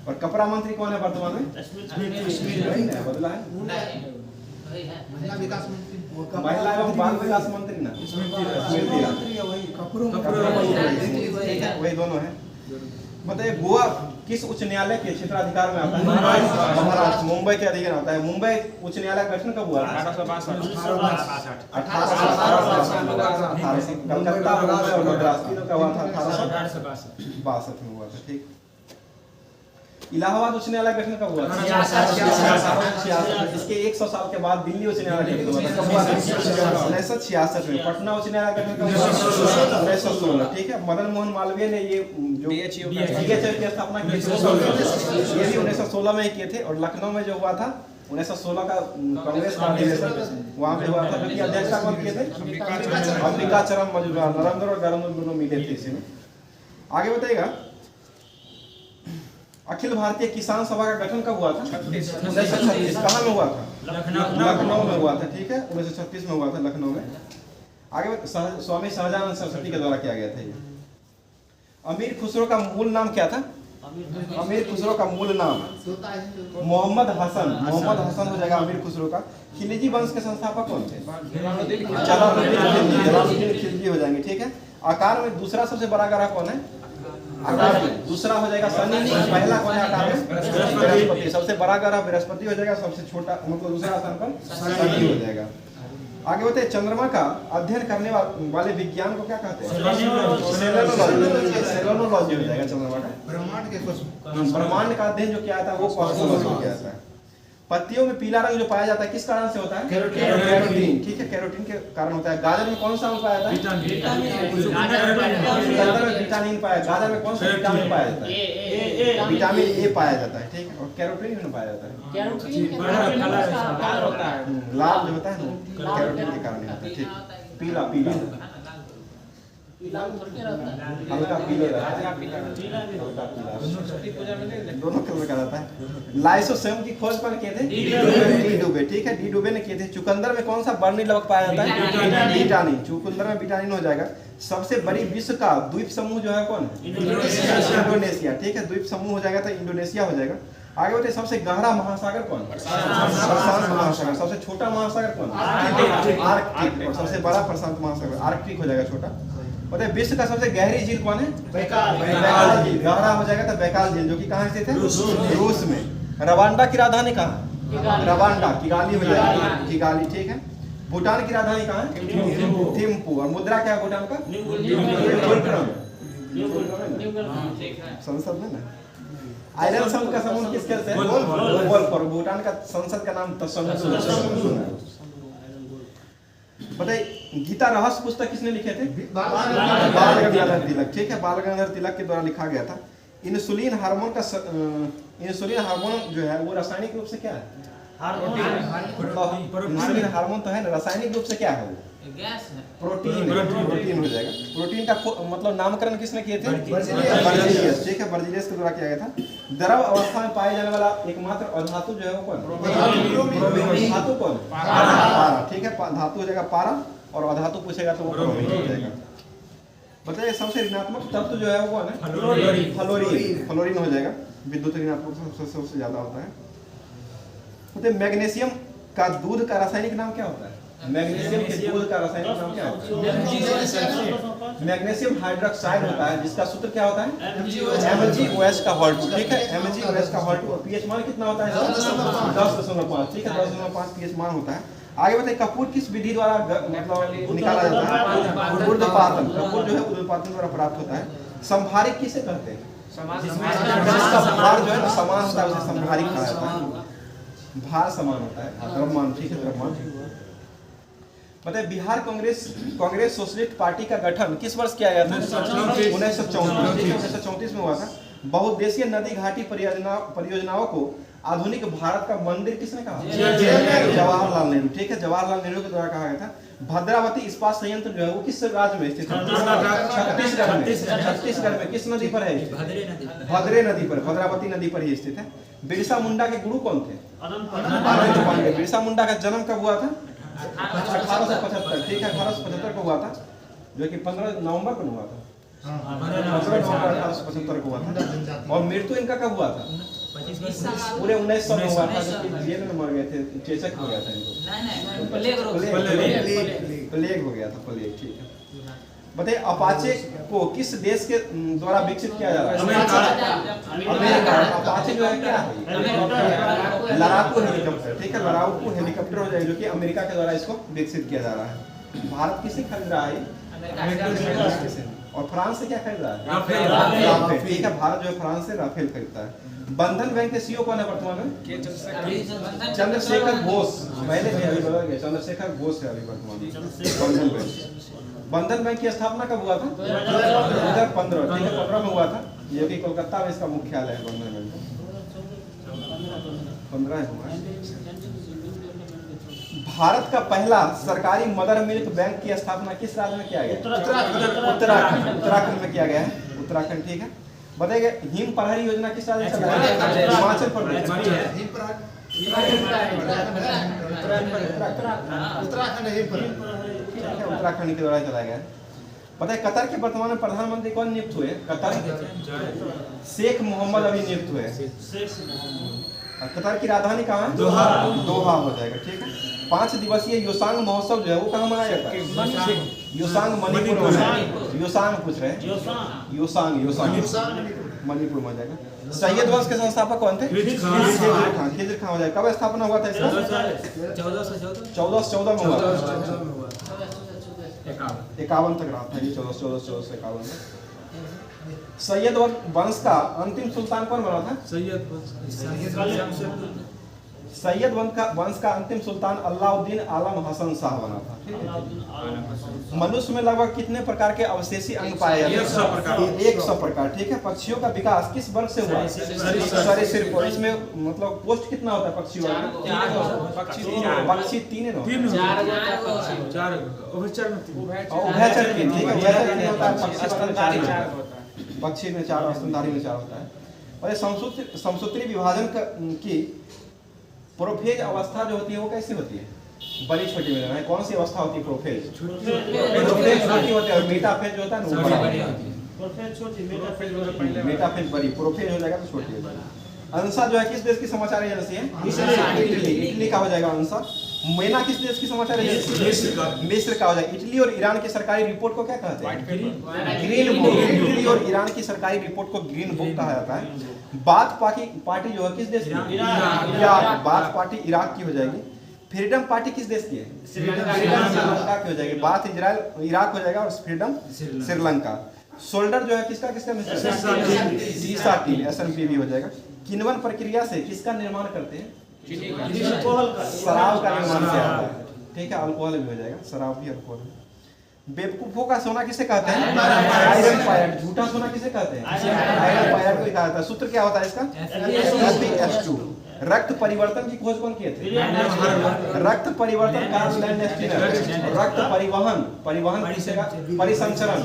और कपड़ा मंत्री कौन है वर्तमान में? बदला है। वही है महिला विकास मंत्री महिला एवं बाल विकास मंत्री ना वही दोनों है। बताइए गोवा किस उच्च न्यायालय के क्षेत्राधिकार में आता है? महाराष्ट्र, मुंबई के अधीन आता है। मुंबई उच्च न्यायालय का गठन कब हुआ? 1862। कलकत्ता, बॉम्बे और मद्रास तीनों का हुआ था 1862 में हुआ था। ठीक। इलाहाबाद उच्च न्यायालय गठन कब हुआ? 1866। इसके 100 साल के बाद दिल्ली उच्च न्यायालय गठन हुआ था। कब हुआ? 1966 में। पटना उच्च न्यायालय गठन कब हुआ? 1916। ठीक है। मदन मोहन मालवीय ने ये जो DHU की स्थापना की ये भी 1916 में ही किए थे। और लखनऊ में जो हुआ था 1916 का कांग्रेस का अधिवेशन वहाँ पे हुआ था, जिसकी अध्यक्षता कौन किए थे? अंबिकाचरण मजूमदार। नरेंद्र और गवर्नर दोनों मिले थे इसी में। आगे बताइएगा अखिल भारतीय किसान सभा का गठन कब हुआ था? 1936। कहाँ में हुआ था? लखनऊ में हुआ था। ठीक है। 1936 में हुआ था लखनऊ में। आगे स्वामी शाहजहान सरस्वती के द्वारा किया गया था ये। अमीर खुसरो का मूल नाम क्या था? अमीर खुसरो का मूल नाम मोहम्मद हसन। मोहम्मद हसन हो जाएगा अमीर खुसरो का। खिलजी वंश के संस्थापक कौन थे? जलालुद्दीन खिलजी हो जाएंगे। ठीक है। आकार में दूसरा सबसे बड़ा ग्रह कौन है? आकार में दूसरा हो जाएगा शनि। पहला कौन है आकार में? बृहस्पति। सबसे बड़ा ग्रह बृहस्पति हो जाएगा। सबसे छोटा मतलब दूसरा स्थान पर शनि हो जाएगा। आगे होते हैं चंद्रमा का अध्ययन करने वाले विज्ञान को क्या कहते हैं? सेलेनोलॉजी हो जाएगा चंद्रमा का। ब्रह्मांड का अध्ययन जो किया था वो कॉस्मोलॉजी किया था। पत्तियों में पीला रंग जो पाया जाता है किस कारण से होता है? कैरोटीन। ठीक है। कैरोटीन के कारण होता है। गाजर में कौन सा अंग पाया जाता है? चुकंदर में विटामिन पाया। गाजर में कौन सा विटामिन पाया जाता है? विटामिन ए पाया जाता है। ठीक है। और कैरोटीन में पाया जाता है लाल जो होता है ना कैरोटीन के कारण होता है। ठीक। पीला पीला हल्का पीला रहता है। दोनों कलर का रहता है। लाइसोसोम की खोज कौन किए थे? डी डुबे। ठीक है। डी डुबे ने किए थे। चुकंदर में कौन सा वर्णीय लवक पाया जाता है? विटामिन। चुकंदर में विटामिन हो जाएगा। सबसे बड़ी विश्व का द्वीप समूह जो है कौन? इंडोनेशिया। ठीक है। द्वीप समूह हो जाएगा तो इंडोनेशिया हो जाएगा। आगे बढ़ते सबसे गहरा महासागर कौन? प्रशांत महासागर। सबसे छोटा महासागर कौन? आर्कटिक। और सबसे बड़ा प्रशांत महासागर आर्कटिक हो जाएगा छोटा। बताइए विश्व का सबसे गहरी झील कौन है? बैकाल झील। गहरा हो जाएगा तो बैकाल झील जो कि कहाँ स्थित है? रूस में। रवांडा की राजधानी कहाँ? रवांडा। किगाली हो जाएगा। किगाली। ठीक है। भूटान की राजधानी कहाँ है? थिम्पू। और मुद्रा क्या है भूटान का? संसद में ना आयरन समुद्र का समुद्र किसके से? वोल्फ। और भूटान का संसद का नाम तसंगसु है। बताइए गीता रहस्य पुस्तक किसने लिखे थे? बाल गंगाधर तिलक। ठीक है। बाल गंगाधर तिलक के द्वारा लिखा गया था। इंसुलिन हार्मोन का इंसुलिन हार्मोन जो है वो रासायनिक रूप से क्या है? इंसुलिन हार्मोन तो है ना, रासायनिक रूप से क्या है वो? गैस है। प्रोटीन हो जाएगा। प्रोटीन का मतलब नामकरण किसने किए थे? बर्जीलियस। ठीक है। बर्जीलियस के द्वारा किया गया था। द्रव अवस्था में पाए जाने वाला एकमात्र अधातु जो है वो कौन? धातु कौन? पारा। ठीक है। धातु हो जाएगा पारा। और अधातु पूछेगा तो वो ब्रोमीन हो जाएगा। बताइए सबसे ऋणात्मक तत्व जो है वो कौन है? फ्लोरीन। फ्लोरीन हो जाएगा। विद्युत ऋणात्मक सबसे ज्यादा होता है। बताइए मैग्नीशियम का दूध का रासायनिक नाम क्या होता है? मैग्नीशियम के दूध का रासायनिक नाम क्या होता है? मैग्नीशियम हाइड्रोक्साइड होता है जिसका सूत्र क्या होता है? MgOH का हॉल्ट। ठीक है। MgOH का हॉल्ट। और पीएच मान कितना होता है? 10.5। ठीक है। 10.5 पीएच मान होता है। आगे बताइए कपूर किस विधि द्वारा मतलब निकाला जाता है? ऊर्ध्वपातन। कपूर जो है ऊर्ध्वपातन द्वारा प्राप्त होता है। संभारिक किसे कहते हैं? जिसका भार जो है ना समान होता है उसे संभारिक कहा जाता है। भार समान होता है। द्रव्यमान। ठीक है। द्रव्यमान। बताइए बिहार कांग्रेस सोशलिस्ट पार्टी का गठन किस वर्ष किया गया था? 1934 में हुआ था। बहुउद्देशीय नदी घाटी परियोजनाओं को आधुनिक भारत का मंदिर किसने कहा? जवाहरलाल नेहरू। ठीक है। जवाहरलाल नेहरू के द्वारा कहा गया था। भद्रावती इस्पात संयंत्र जो है वो किस राज्य में स्थित है? छत्तीसगढ़ में। किस नदी पर है? भद्रे नदी पर। भद्रावती नदी पर ही स्थित है। बिरसा मुंडा के गुरु कौन थे? अनंत पांडे। बिरसा मुंडा का जन्म कब हुआ था? 1875। ठीक है। 1875 को हुआ था जो कि 15 नवंबर को हुआ था। 15 नवंबर 1875 को हुआ था। और मृत्यु इनका कब हुआ था? 20 साल पूरे 1900 में हुआ था, 1900 जबकि जेल में मर गए थे, चेचक हो गया था इनको, नहीं प्लेग रोग से। प्लेग हो गया था, प्लेग। ठीक है, बताइए अपाचे को किस देश के द्वारा विकसित किया जा रहा है? अमेरिका। अपाचे जो है क्या है? लड़ाकू हेलीकॉप्टर। ठीक है, लड़ाकू हेलीकॉप्टर हो जाएगा, जो कि अमेरिका के द्वारा इसको विकसित किया जा रहा है। भारत किसे खरीद रहा है? और फ्रांस से क्या खरीद रहा है? राफेल। ठीक है, भारत जो है फ्रांस से राफेल खरीदता है। बंधन बैंक के सीईओ कौन है वर्तमान में? चंद्रशेखर घोष। पहले थे, अभी बदल गए, चंद्रशेखर घोष है अभी वर्तमान में बंधन बैंक। बंधन बैंक की स्थापना कब हुआ था? 2015। ठीक है, 15 में हुआ था, जो कि कोलकाता में इसका मुख्यालय है। बंधन बैंक 15 में हुआ। भारत का पहला सरकारी मदर मिल्क बैंक की स्थापना किस राज्य में किया गया? उत्तराखंड में किया गया है, उत्तराखंड। ठीक है, बताइए हिम प्रहरी योजना किस राज्य में चला है? हिमाचल प्रदेश। उत्तराखंड के द्वारा चलाया गया। बताइए कतर के वर्तमान में प्रधानमंत्री कौन नियुक्त हुए? कतर शेख मोहम्मद अभी नियुक्त हुए। कतर की राजधानी कहाँ है? दोहा हो जाएगा। ठीक है, 5 दिवसीय योसांग महोत्सव जो है वो कहाँ मनाया जाता है? योसांग मणिपुर में। योसांग पूछ रहे हैं, योसांग मणिपुर में जाएगा। सैयद वंश के संस्थापक कौन थे? खिज़िर खान हो जाएगा। कब स्थापना हुआ था इसका? 1414 में हुआ था। 51 तक रहा था ये, 1451 में। सैयद वंश का अंतिम सुल्तान कौन बना था? सैयद वंश का अंतिम सुल्तान अलाउद्दीन आलम हसन शाह बना था। मनुष्य में लगभग कितने प्रकार के अवशेषी अंग पाए जाते हैं? 100 प्रकार। ठीक है, पक्षियों का विकास किस वर्ग से हुआ? सरीसृप। इसमें मतलब पोस्ट कितना होता है पक्षी वर्ग? पक्षी 3 उभयचर 3। ठीक है, उभयचर 3 होता है, पक्षी में 4 और स्तनधारी में 4 होता है। और समसूत्री विभाजन की प्रोफेज अवस्था जो होती है वो कैसी होती है? बड़ी छोटी में जाना है। कौन सी अवस्था होती है प्रोफेज? प्रोफेज छोटी होती है, और मेटाफेज जो होता है ना वो बड़ा होता है। मेटाफेज बड़ी, प्रोफेज हो जाएगा तो छोटी हो जाएगी। अंसा जो है किस देश की समाचार एजेंसी है? इटली का हो जाएगा अंसा। मेना किस देश की समाचार एजेंसी? मिस्र का हो जाएगा। इटली और ईरान की सरकारी रिपोर्ट को क्या कहते हैं? Green book. इटली और ईरान की सरकारी रिपोर्ट को ग्रीन बुक कहा जाता है। बाथ पार्टी जो है किस देश की? इराक। बाथ पार्टी इराक की हो जाएगी। फ्रीडम पार्टी किस देश की है? फ्रीडम श्रीलंका की हो जाएगी। बाथ इराक हो जाएगा और फ्रीडम श्रीलंका। शोल्डर जो है किसका सीसा टीम SNP भी हो जाएगा। किण्वन प्रक्रिया से किसका निर्माण करते हैं? शराब का निर्माण किया जाता है। ठीक है, अल्कोहल भी हो जाएगा, शराब भी अल्कोहल। बेवकूफों का सोना किसे कहते हैं? Iron pirate. झूठा सोना किसे कहते हैं? आयरन पायरेट को कहा जाता है। सूत्र क्या होता है इसका? Fe2। रक्त परिवर्तन की खोज कौन किए थे? रक्त परिवर्तन कार्ल लैंडस्टीनर। रक्त परिवहन परिसंचरण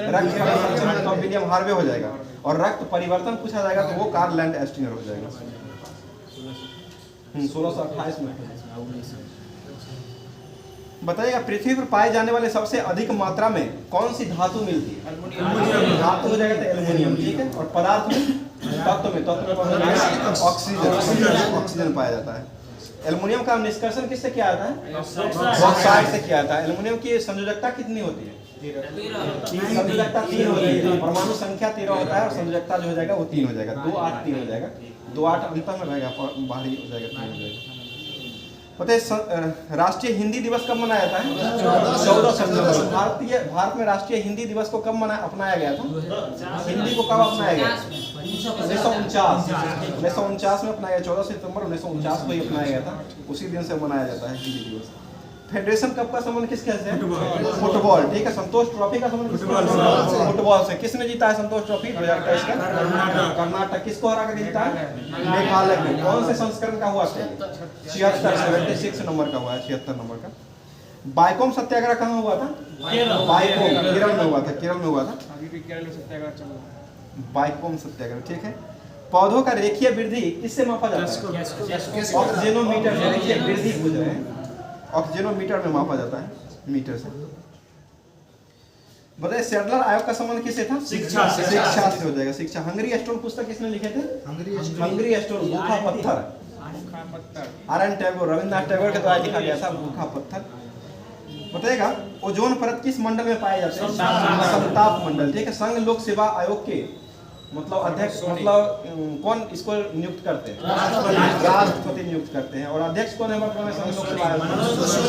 रक्त परिसंचरण तो विलियम हार्वे हो जाएगा। और रक्त परिवर्तन पूछा जाएगा तो वो कार्ल लैंडस्टीनर हो जाएगा। 1628 में। बताइएगा पृथ्वी पर पाए जाने वाले सबसे अधिक मात्रा में कौन सी धातु मिलती है? धातु हो जाएगा तो एल्युमिनियम। ठीक है, और पदार्थ में तत्व में ऑक्सीजन पाया जाता है। एल्युमिनियम का निष्कर्षण किससे किया जाता है? बॉक्साइट से किया जाता है। एल्युमिनियम की संयोजकता कितनी होती है? संयोजकता 3 होती है। परमाणु संख्या 13 होता है और संयोजकता जो हो जाएगा वो 3 हो जाएगा। 2 8 3 हो जाएगा। 2 8 अंतर में रहेगा, बाहरी हो जाएगा 3 हो जाएगा। पता है राष्ट्रीय हिंदी दिवस कब मनाया जाता है? 14 सितंबर। भारत में राष्ट्रीय हिंदी दिवस को कब अपनाया गया था? हिंदी को कब अपनाया गया? 1949 में अपनाया गया। 14 सितंबर 1949 को ही अपनाया गया था। उसी दिन से मनाया जाता है हिंदी दिवस। फेडरेशन कप का संबंध किसके से? फुटबॉल। ठीक है, संतोष ट्रॉफी का संबंध फुटबॉल से। किसने जीता है संतोष ट्रॉफी? 2023 का कर्नाटक। किसको हरा कर जीता है? मेघालय में। कौन से संस्करण का हुआ? 76 नंबर का हुआ है, 76 नंबर का। बाइकोम सत्याग्रह कहाँ हुआ था? बाइकोम केरल में हुआ था। बाइकोम सत्याग्रह। ठीक है, पौधों का रेखीय वृद्धि किससे मापा जाता है? ऑक्सीजनोमीटर से। रेखीय वृद्धि पूछ रहे हैं, ऑक्सीजनोमीटर में मापा जाता है, मीटर से। बताइए सेडलर आयोग का संबंध किससे था? शिक्षा से। शिक्षा से हो जाएगा, शिक्षा। हंगरी स्टोन पुस्तक किसने लिखे थे? हंगरी स्टोन, भूखा पत्थर, आर.एन. टैगोर, रविंद्रनाथ टैगोर के द्वारा लिखा गया था भूखा पत्थर। बताइएगा ओजोन परत किस मंडल में पाए जाते हैं? समताप मंडल, ठीक है। संघ लोक सेवा आयोग के मतलब अध्यक्ष मतलब कौन इसको नियुक्त करते हैं? राष्ट्रपति नियुक्त करते हैं। और अध्यक्ष कौन है वर्तमान संघ लोक सेवा आयोग?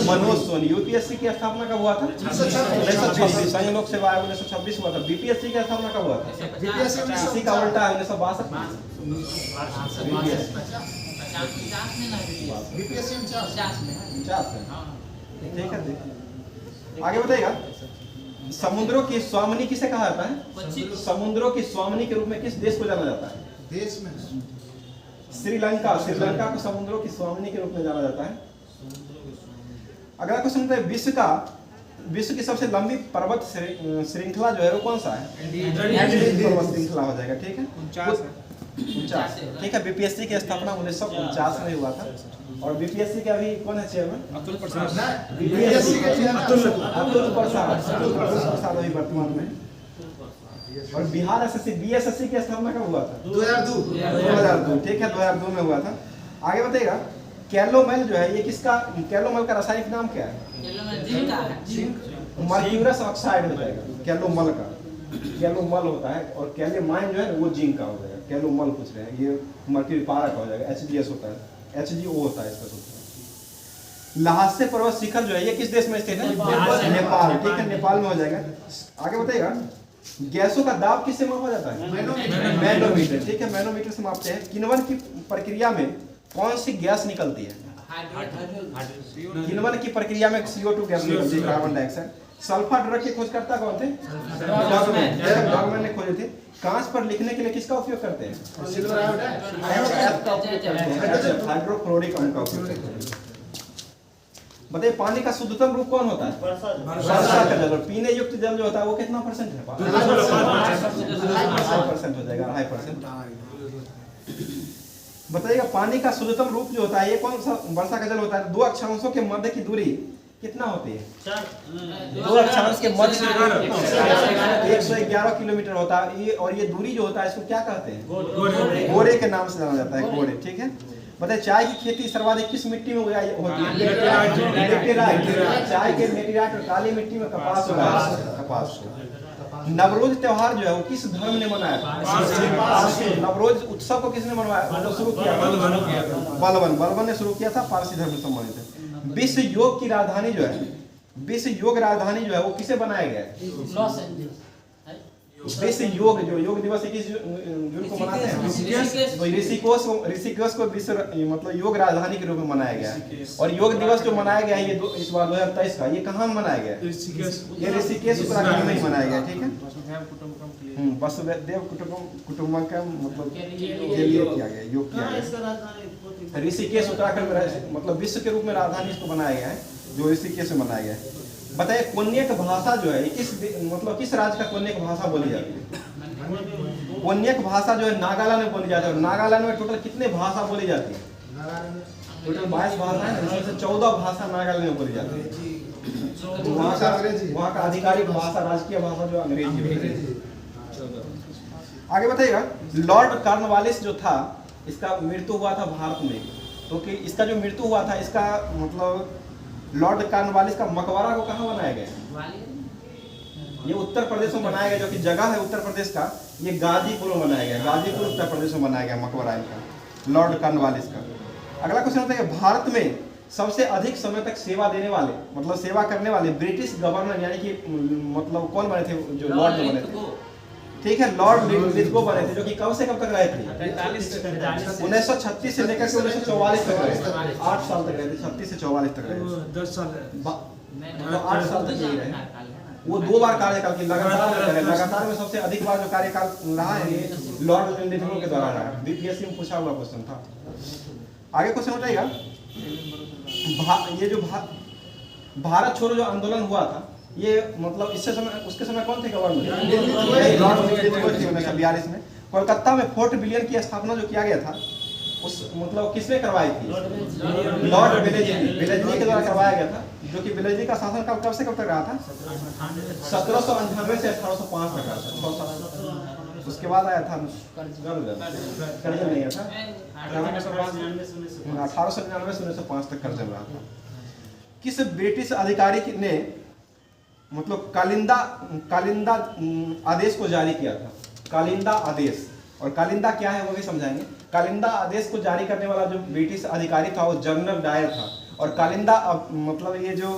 मनोज सोनी। यूपीएससी की स्थापना कब हुआ था? 1926। संघ लोक सेवा आयोग 1926 हुआ था। बीपीएससी की स्थापना कब हुआ था? इसी का उल्टा है 1962। ठीक है, आगे बताइएगा समुद्रों की स्वामिनी किसे कहा जाता है? समुद्रों की स्वामिनी के रूप में किस देश को जाना जाता है? देश में श्रीलंका। श्रीलंका को समुद्रों की स्वामिनी के रूप में जाना जाता है। अगला क्वेश्चन है विश्व की सबसे लंबी पर्वत श्रृंखला जो है वो कौन सा है? एंडीज पर्वत श्रृंखला हो जाएगा, ठीक है। 49, ठीक है। बीपीएससी की स्थापना 1949 में हुआ था। और बीपीएससी के अभी कौन है चेयरमैन? अतुल प्रसाद। बीपीएससी के चेयरमैन अतुल प्रसाद अभी वर्तमान में। और बिहार एसएससी बीएसएससी की स्थापना कब हुआ था? 2002, ठीक है, 2002 में हुआ था। आगे बताइएगा कैलोमल जो है ये किसका, कैलोमल का रासायनिक नाम क्या है? मर्क्यूरस ऑक्साइड हो जाएगा कैलोमल का। कैलोमल होता है और कैलेमाइन जो है वो जिंक का हो जाएगा। कैलोमल पूछ रहे हैं, ये मर्क्यूरी पारा का हो जाएगा। HGS होता है, HGO होता है इसका सूत्र। लहासे पर्वत शिखर जो है ये किस देश में स्थित है? नेपाल, ठीक है, नेपाल में हो जाएगा। आगे बताइएगा गैसों का दाब किससे मापा जाता है? मैनोमीटर, ठीक है, मैनोमीटर से मापते हैं। किण्वन की प्रक्रिया में कौन सी गैस निकलती है? किण्वन की प्रक्रिया में CO2 गैस निकलती है, कार्बन डाइऑक्साइड। सल्फर ड्रग के खोजकर्ता कौन थे? डॉगमैन ने खोजे थे। कांच पर लिखने के लिए किसका उपयोग करते हैं? सिल्वर आयोडाइड का उपयोग करते हैं, हाइड्रोक्लोरिक अम्ल का उपयोग करते हैं। बताइए पानी का शुद्धतम रूप कौन होता है? वर्षा का जल। और पीने युक्त जल जो होता है वो कितना % है? 2.5% हो जाएगा, 2.5%। बताइएगा पानी का शुद्धतम रूप जो होता है ये कौन सा वर्षा का जल होता है? दो अक्षांशों के मध्य की दूरी कितना होती है? 2 अक्षांश के मध्य की दूरी 111 किलोमीटर होता है। ये और ये दूरी जो होता है इसको क्या कहते हैं? गोरे के नाम से जाना जाता है, गोरे, ठीक है। बताइए चाय की खेती सर्वाधिक किस मिट्टी में होती है? लेटेराइट। चाय के लेटेराइट और काली मिट्टी में कपास होता है, कपास। नवरोज त्योहार जो है वो किस धर्म ने मनाया? नवरोज उत्सव को किसने मनवाया, शुरू किया? बलबन ने शुरू किया था, पारसी धर्म से संबंधित है। विश्व योग की राजधानी जो है, विश्व योग राजधानी जो है वो किसे बनाया गया है? विश्व योग जो योग दिवस 21 जून को मनाते हैं, ऋषिकेश को विश्व मतलब योग राजधानी के रूप में मनाया गया है। और योग दिवस जो मनाया गया है ये इस बार 2023 का, ये कहाँ मनाया गया है? ये ऋषिकेश उत्तराखंड में ही मनाया गया, ठीक है। वसुदेव कुटुंबकम मतलब के लिए किया गया, योग किया गया। ऋषिकेश उत्तराखंड में मतलब विश्व के रूप में राजधानी इसको बनाया गया है, जो ऋषिकेश में मनाया गया है। बताइए कोन्यक भाषा जो है किस मतलब किस राज्य का कोन्यक भाषा बोली जाती है? कोन्यक भाषा जो है नागालैंड में बोली जाती है। और नागालैंड में टोटल कितने भाषा बोली जाती है? टोटल 22 भाषा है, इसमें से 14 भाषा नागालैंड में बोली जाती है। वहाँ का आधिकारिक भाषा, राजकीय भाषा जो अंग्रेजी है। आगे बताइएगा लॉर्ड कॉर्नवालिस जो था इसका मृत्यु हुआ था भारत में, तो कि इसका जो मृत्यु हुआ था इसका मतलब लॉर्ड कॉर्नवालिस का मकबरा को कहाँ बनाया गया? ये उत्तर प्रदेश में बनाया गया, जो कि जगह है उत्तर प्रदेश का, ये गाजीपुर में बनाया गया। गाजीपुर उत्तर प्रदेश में बनाया गया मकबरा इनका, लॉर्ड कॉर्नवालिस का। अगला क्वेश्चन होता है भारत में सबसे अधिक समय तक सेवा देने वाले मतलब सेवा करने वाले ब्रिटिश गवर्नर यानी कि मतलब कौन बने थे? जो लॉर्ड बने थे, ठीक है, लॉर्ड लिथगो बने थे, जो कि कब से कब तक रहे थे? 1936 से लेकर के 1944 तक रहे, 8 साल तक रहे थे। 36 से 44 तक रहे, 10 साल, 8 साल तक यही रहे। वो 2 बार कार्यकाल की लगातार में सबसे अधिक बार जो कार्यकाल रहा है ये लॉर्ड लिथगो के द्वारा रहा है। बीपीएससी में पूछा हुआ क्वेश्चन था। आगे क्वेश्चन उठाएगा ये जो भारत छोड़ो जो आंदोलन हुआ था ये मतलब इससे समय उसके समय कौन थे गवर्नर? लॉर्ड लिथगो थे 1942 में। कोलकाता में फोर्ट विलियम की स्थापना जो किया गया था उस मतलब किसने करवाई थी? लॉर्ड वेलेस्ली के द्वारा करवाया गया था। जो कि विलेजी का शासनकाल कब से कब तक रहा था? 1798 से 1805 तक रहा था। उसके बाद आया था कर्जन नहीं आया था, 1899 से 1905 तक कर्जन रहा था। किस ब्रिटिश अधिकारी ने मतलब कालिंदा आदेश को जारी किया था? कालिंदा आदेश, और कालिंदा क्या है वो भी समझाएंगे। कालिंदा आदेश को जारी करने वाला जो ब्रिटिश अधिकारी था वो जनरल डायर था। और कालिंदा मतलब ये जो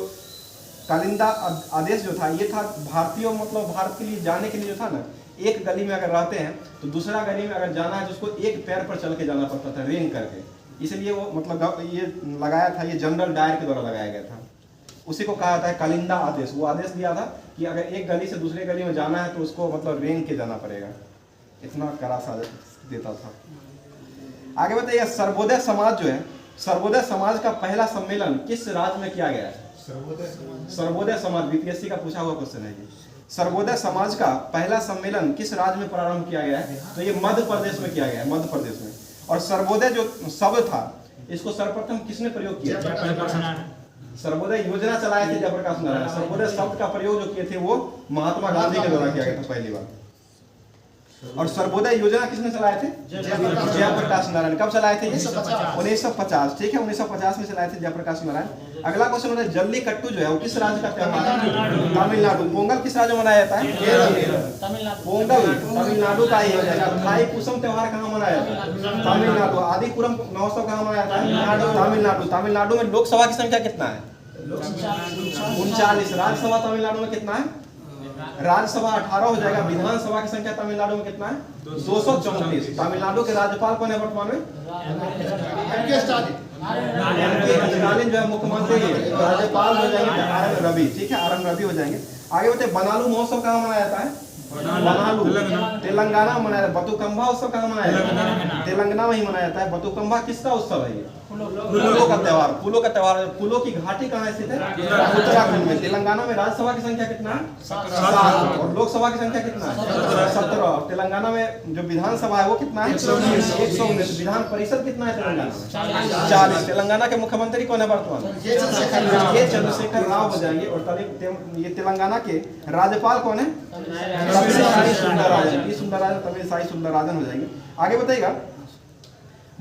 कालिंदा आदेश जो था ये था भारतीयों मतलब भारत के लिए जाने के लिए जो था ना, एक गली में अगर रहते हैं तो दूसरा गली में अगर जाना है तो उसको एक पैर पर चल के जाना पड़ता था, रेंग करके। इसलिए वो मतलब ये लगाया था, ये जनरल डायर के द्वारा लगाया गया था। उसी को कहा जाता है कालिंदा आदेश। वो आदेश दिया था कि अगर एक गली से दूसरे गली में जाना है तो उसको मतलब रेंग के जाना पड़ेगा। इतना कड़ा सा देता था। आगे बताइए, सर्वोदय समाज जो है, सर्वोदय समाज का पहला सम्मेलन किस राज्य में किया गया है? सर्वोदय समाज बीपीएससी का पूछा हुआ क्वेश्चन है ये। सर्वोदय समाज का पहला सम्मेलन किस राज्य में प्रारंभ किया गया है? तो ये मध्य प्रदेश में किया गया है, मध्य प्रदेश में। और सर्वोदय जो शब्द था इसको सर्वप्रथम किसने प्रयोग किया? सर्वोदय योजना चलाए थे जयप्रकाश नारायण। सर्वोदय शब्द का प्रयोग जो किए थे वो महात्मा गांधी के द्वारा किया गया था पहली बार। और सर्वोदय योजना किसने चलाए थे? जयप्रकाश नारायण। कब चलाए थे? 1950। ठीक है, 1950 में चलाए थे जयप्रकाश नारायण। अगला क्वेश्चन होता है, जल्लीकट्टू जो है वो किस राज्य का त्योहार है? तमिलनाडु। पोंगल किस राज्य में मनाया जाता है? पोंगल तमिलनाडु का ही हो जाएगा। थाई पुसम त्योहार कहाँ मनाया जाता है? तमिलनाडु। आदिपुरम महोत्सव कहाँ मनाया जाता है? तमिलनाडु। तमिलनाडु में लोकसभा की संख्या कितना है? 39। राज्यसभा तमिलनाडु में कितना है? राज्यसभा 18 हो जाएगा। विधानसभा की संख्या तमिलनाडु में कितना है? 234। तमिलनाडु के राज्यपाल कौन है वर्तमान में? स्टालिन जो है मुख्यमंत्री है। राज्यपाल हो जाएंगे आर एन रवि। ठीक है, आर एन रवि हो जाएंगे। आगे बताइए, बनालू महोत्सव कहाँ मनाया जाता है? बनालू तेलंगाना में मनाया जाता है। बतुकम्बा उत्सव कहाँ मनाया जाता है? तेलंगाना में ही मनाया जाता है। बतुकम्बा किसका उत्सव है? ये फूलों का त्योहार। फूलों का त्योहार। फूलों की घाटी कहाँ स्थित है? उत्तराखंड में। तेलंगाना में राज्यसभा की संख्या कितना है? 7। और लोकसभा की संख्या कितना है? 17। और तेलंगाना में जो विधानसभा है वो कितना है? 119। विधान परिषद कितना है तेलंगाना में? 40। तेलंगाना के मुख्यमंत्री कौन है वर्तमान? के चंद्रशेखर राव हो जाएंगे। और ये तेलंगाना के राज्यपाल कौन है? तमिलसाई सुंदरराजन हो जाएंगे। आगे बताइएगा,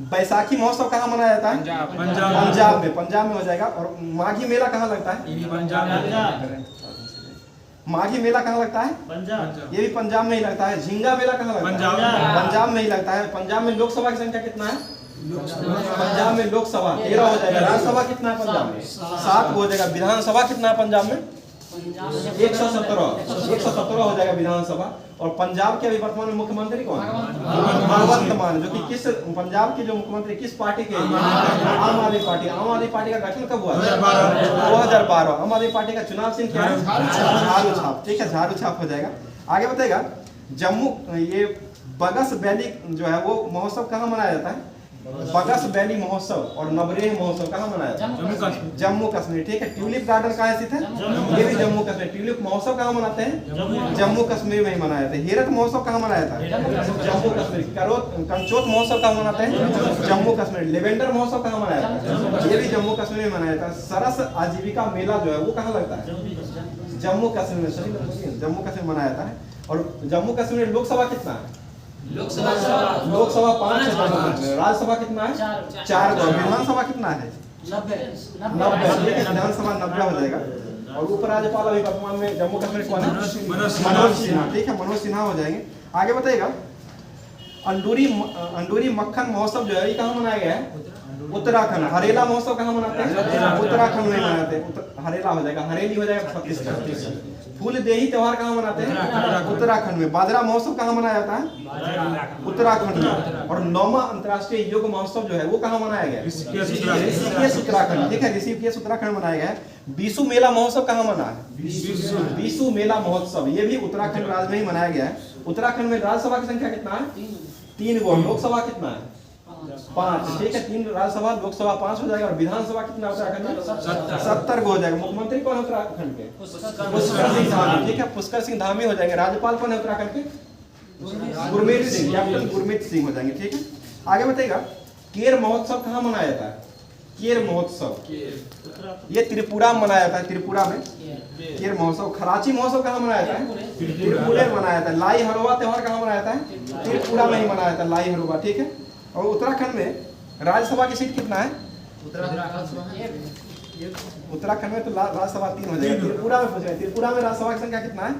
बैसाखी महोत्सव कहाँ मनाया जाता है? पंजाब में। पंजाब में हो जाएगा। और माघी मेला कहाँ लगता है? माघी मेला कहाँ लगता है? पंजाब। ये भी पंजाब में ही लगता है। झींगा मेला कहाँ लगता है? पंजाब में ही लगता है। पंजाब में लोकसभा की संख्या कितना है? पंजाब में लोकसभा 13 हो जाएगा। राज्यसभा कितना है पंजाब में? 7 हो जाएगा। विधानसभा कितना है पंजाब में? 117 हो जाएगा विधानसभा। और पंजाब के अभी वर्तमान में मुख्यमंत्री कौन है? भगवंत मान। जो कि किस पंजाब के जो मुख्यमंत्री किस पार्टी के? आम आदमी पार्टी। आम आदमी पार्टी का गठन कब हुआ? 2012। आम आदमी पार्टी का चुनाव चिन्ह क्या है? झाड़ू छाप। ठीक है, झाड़ू छाप हो जाएगा। आगे बताएगा, जम्मू ये बगस वैली जो है वो महोत्सव कहाँ मनाया जाता है? बगस वैली महोत्सव और नवरेह महोत्सव कहाँ मनाया जाता है? जम्मू कश्मीर। ठीक है, ट्यूलिप गार्डन कहाँ स्थित है? ये भी जम्मू कश्मीर। ट्यूलिप महोत्सव कहाँ मनाते हैं? जम्मू कश्मीर में ही मनाया जाता है। हेरत महोत्सव कहाँ मनाया था? जम्मू कश्मीर। कंचोत महोत्सव कहाँ मनाते हैं? जम्मू कश्मीर। लेवेंडर महोत्सव कहाँ मनाया था? ये भी जम्मू कश्मीर में मनाया था। सरस आजीविका मेला जो है वो कहाँ लगता है? जम्मू कश्मीर में। सही, जम्मू कश्मीर मनाया जाता है। और जम्मू कश्मीर में लोकसभा कितना है? लोकसभा 5 है। राज्यसभा कितना है? 4। विधानसभा कितना है? 90। विधानसभा 90 हो जाएगा। और उपराज्यपाल अभी वर्तमान में जम्मू कश्मीर कौन है? मनोज सिन्हा। ठीक है, मनोज सिन्हा हो जाएंगे। आगे बताइएगा, अंडूरी मक्खन महोत्सव जो है ये कहाँ मनाया गया है? उत्तराखंड। हरेला महोत्सव कहाँ मनाते हैं? उत्तराखंड में मनाते हैं। हरेला हो जाएगा। हरेली हो जाएगा छत्तीसगढ़। फूलदेही त्योहार कहाँ मनाते हैं? उत्तराखंड में। बाजरा महोत्सव कहाँ मनाया जाता है? उत्तराखंड में। और 9वां अंतर्राष्ट्रीय योग महोत्सव जो है वो कहाँ मनाया गया? ऋषिकेश उत्तराखंड। ठीक है, ऋषिकेश उत्तराखंड मनाया गया है। बीसू मेला महोत्सव कहाँ मना है? बीसू मेला महोत्सव ये भी उत्तराखंड राज्य में ही मनाया गया है। उत्तराखंड में राज्यसभा की संख्या कितना है? 3 गो। लोकसभा कितना है? 5। ठीक है, 3 राज्यसभा, लोकसभा 5 हो जाएगा। और विधानसभा कितना उत्तराखंड में? 70 हो जाएगा। मुख्यमंत्री कौन है उत्तराखंड के? पुष्कर सिंह धामी। ठीक है, पुष्कर सिंह धामी हो जाएंगे। राज्यपाल कौन है उत्तराखंड के? गुरमीत सिंह। कैप्टन गुरमीत सिंह हो जाएंगे। ठीक है, आगे बताइएगा, केर महोत्सव कहाँ मनाया जाता है? केर महोत्सव, ये त्रिपुरा में मनाया जाता है। त्रिपुरा में केर महोत्सव। खराची महोत्सव कहाँ मनाया जाता है? त्रिपुरा में मनाया जाता है। लाई हरोबा त्योहार कहाँ मनाया जाता है? त्रिपुरा में ही मनाया जाता है, लाई हरोबा, ठीक है। और उत्तराखंड में राज्यसभा की सीट कितना है? उत्तराखंड में तो राज्यसभा 3 हो जाएगा। त्रिपुरा में पूछ रहे हैं, त्रिपुरा में राज्यसभा की संख्या कितना है?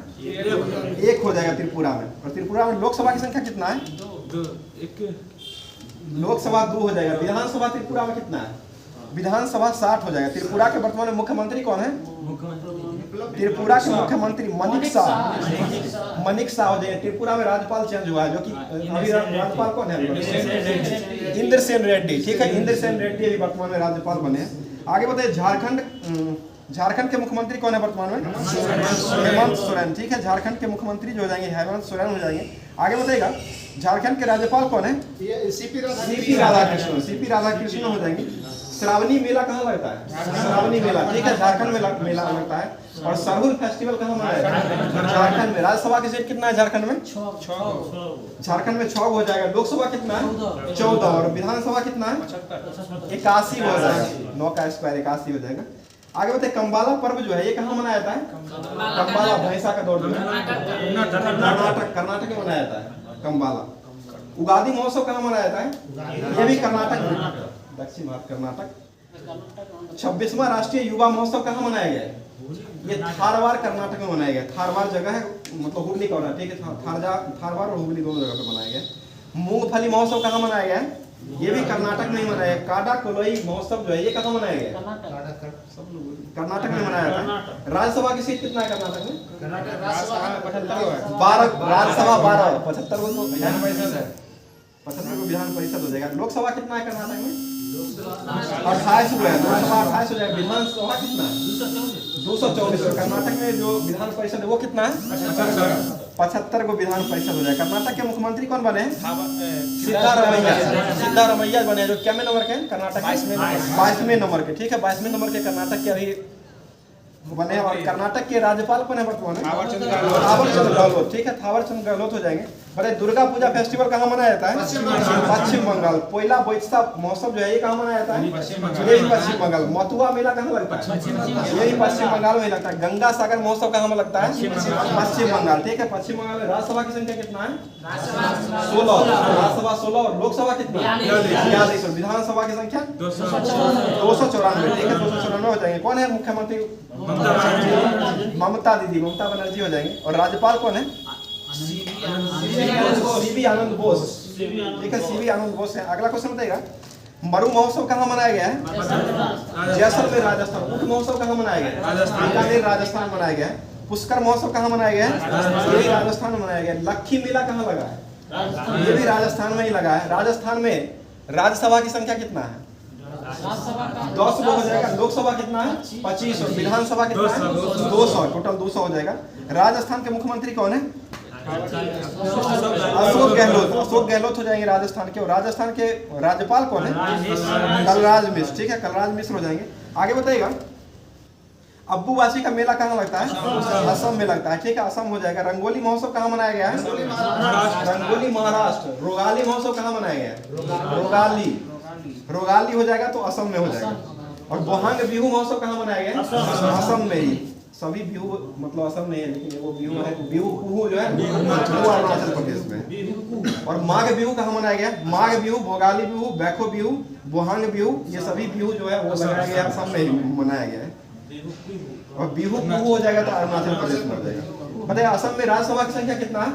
1 हो जाएगा त्रिपुरा में। और त्रिपुरा में लोकसभा की संख्या कितना है? 2। लोकसभा 2 हो जाएगा। विधानसभा त्रिपुरा में कितना है? विधानसभा 60 हो जाएगा। त्रिपुरा के वर्तमान में मुख्यमंत्री कौन है? त्रिपुरा के मुख्यमंत्री मनिक शाह। मनिक शाह हो जाएगा। त्रिपुरा में राज्यपाल चेंज हुआ है, जो कि अभी राज्यपाल कौन है? इंद्रसेन रेड्डी, ठीक है। इंद्रसेन रेड्डी अभी वर्तमान में राज्यपाल बने हैं। आगे बताइए, झारखंड के मुख्यमंत्री कौन है वर्तमान में? हेमंत सोरेन, ठीक है। झारखंड के मुख्यमंत्री जो हो जाएंगे हेमंत सोरेन हो जाएंगे। आगे बताइएगा, झारखंड के राज्यपाल कौन है? सीपी राधाकृष्णन। सीपी राधाकृष्णन हो जाएंगे। श्रावणी मेला कहाँ लगता है? श्रावणी मेला, ठीक है, झारखंड में मेला लगता है। और सरहुल फेस्टिवल कहाँ मनाया जाता है? झारखंड में। राज्यसभा की सीट कितना है झारखंड में? 6। झारखंड में 6 हो जाएगा। लोकसभा कितना है? 14। और विधानसभा कितना है? 81 हो जाएगा। 9 का स्क्वायर 81 हो जाएगा। आगे बताइए, कंबाला पर्व जो है ये कहाँ मनाया जाता है? कंबाला भैंसा का दौड़ जो है कर्नाटक में मनाया जाता है, कंबाला। उगादी महोत्सव कहाँ मनाया जाता है? ये भी कर्नाटक में, दक्षिण भारत कर्नाटक। 26वां राष्ट्रीय युवा महोत्सव कहाँ मनाया गया है? ये थारवार कर्नाटक में मनाया गया। थारवार जगह है, मतलब हुबली का, ठीक है। थारवार और हुबली दोनों जगह पे मनाया गया। मूंगफली महोत्सव कहाँ मनाया गया है? ये भी कर्नाटक में ही मनाया गया। काडा कोलोई महोत्सव जो है ये कहाँ मनाया गया? कर्नाटक में मनाया जाता है। राज्यसभा की सीट कितना है कर्नाटक में? 12। राज्यसभा 12, 75 को विधान परिषद है। 75 को विधान परिषद हो जाएगा। लोकसभा कितना है कर्नाटक में? 28 को है। लोकसभा 28 हो जाएगा। विधानसभा कितना है? 224। कर्नाटक में जो विधान परिषद है वो कितना है? 75 को विधान परिषद हो जाएगा। कर्नाटक के मुख्यमंत्री कौन बने हैं? सिद्धारमैया बने, जो क्या नंबर के? कर्नाटक 22वें नंबर के, ठीक है। 22वें नंबर के कर्नाटक के अभी बने। और कर्नाटक के राज्यपाल कौन है वर्तमान में? थावरचंद गहलोत, ठीक है। थावरचंद गहलोत हो जाएंगे। बताइए, दुर्गा पूजा फेस्टिवल कहाँ मनाया जाता है? पश्चिम बंगाल। पोइला बोईसख महोत्सव जो है ये कहाँ मनाया जाता है? ये भी पश्चिम बंगाल। मथुआ मेला कहाँ लगता है? ये भी पश्चिम बंगाल में लगता है। गंगा सागर महोत्सव कहाँ में लगता है? पश्चिम बंगाल, ठीक है। पश्चिम बंगाल में राज्यसभा की संख्या कितना है? 16। राज्यसभा 16 और लोकसभा कितना? 42। और विधानसभा की संख्या 294, ठीक है। 294 हो जाएंगे। कौन है मुख्यमंत्री? ममता दीदी, ममता बनर्जी हो जाएंगे। और राज्यपाल कौन है? सीवी आनंद बोस, ठीक है। सीवी आनंद बोस है। अगला क्वेश्चन बताइएगा, मरु महोत्सव कहाँ मनाया गया है? जैसलमेर राजस्थान। ऊंट महोत्सव कहाँ मनाया गया है? बीकानेर राजस्थान मनाया गया है। पुष्कर महोत्सव कहाँ मनाया गया है? ये भी राजस्थान में मनाया गया है। लक्खी मेला कहाँ लगा है? ये भी राजस्थान में ही लगा है। राजस्थान में राज्यसभा की संख्या कितना है? 10 हो जाएगा। लोकसभा कितना है? 25। और विधानसभा कितना है? 200। टोटल 200 हो जाएगा। राजस्थान के मुख्यमंत्री कौन है? अशोक गहलोत। अशोक गहलोत हो जाएंगे राजस्थान के। और राजस्थान के राज्यपाल कौन है? कलराज मिश्र, ठीक है। कलराज मिश्र हो जाएंगे। आगे बताइएगा, अब्बूवासी का मेला कहाँ लगता है? असम में लगता है, ठीक है। असम हो जाएगा। रंगोली महोत्सव कहाँ मनाया गया है? रंगोली महाराष्ट्र। रोगाली महोत्सव कहाँ मनाया गया है? रोगाली हो जाएगा तो असम में हो जाएगा। और बोहांग बिहू महोत्सव कहाँ मनाया गया है? असम में ही। सभी बिहू मतलब असम में है, लेकिन वो बिहू है, बिहू कुहू जो है वो अरुणाचल प्रदेश में। और माघ बिहू कहाँ मनाया गया? माघ बिहू, भोगाली बिहू, बैखो बिहू, बोहांग बिहू, ये सभी बिहू जो है वो लगाया गया असम में ही मनाया गया है। और बिहू कुहू हो जाएगा तो अरुणाचल प्रदेश में हो जाएगा। बताइए, असम में राज्यसभा की संख्या कितना है?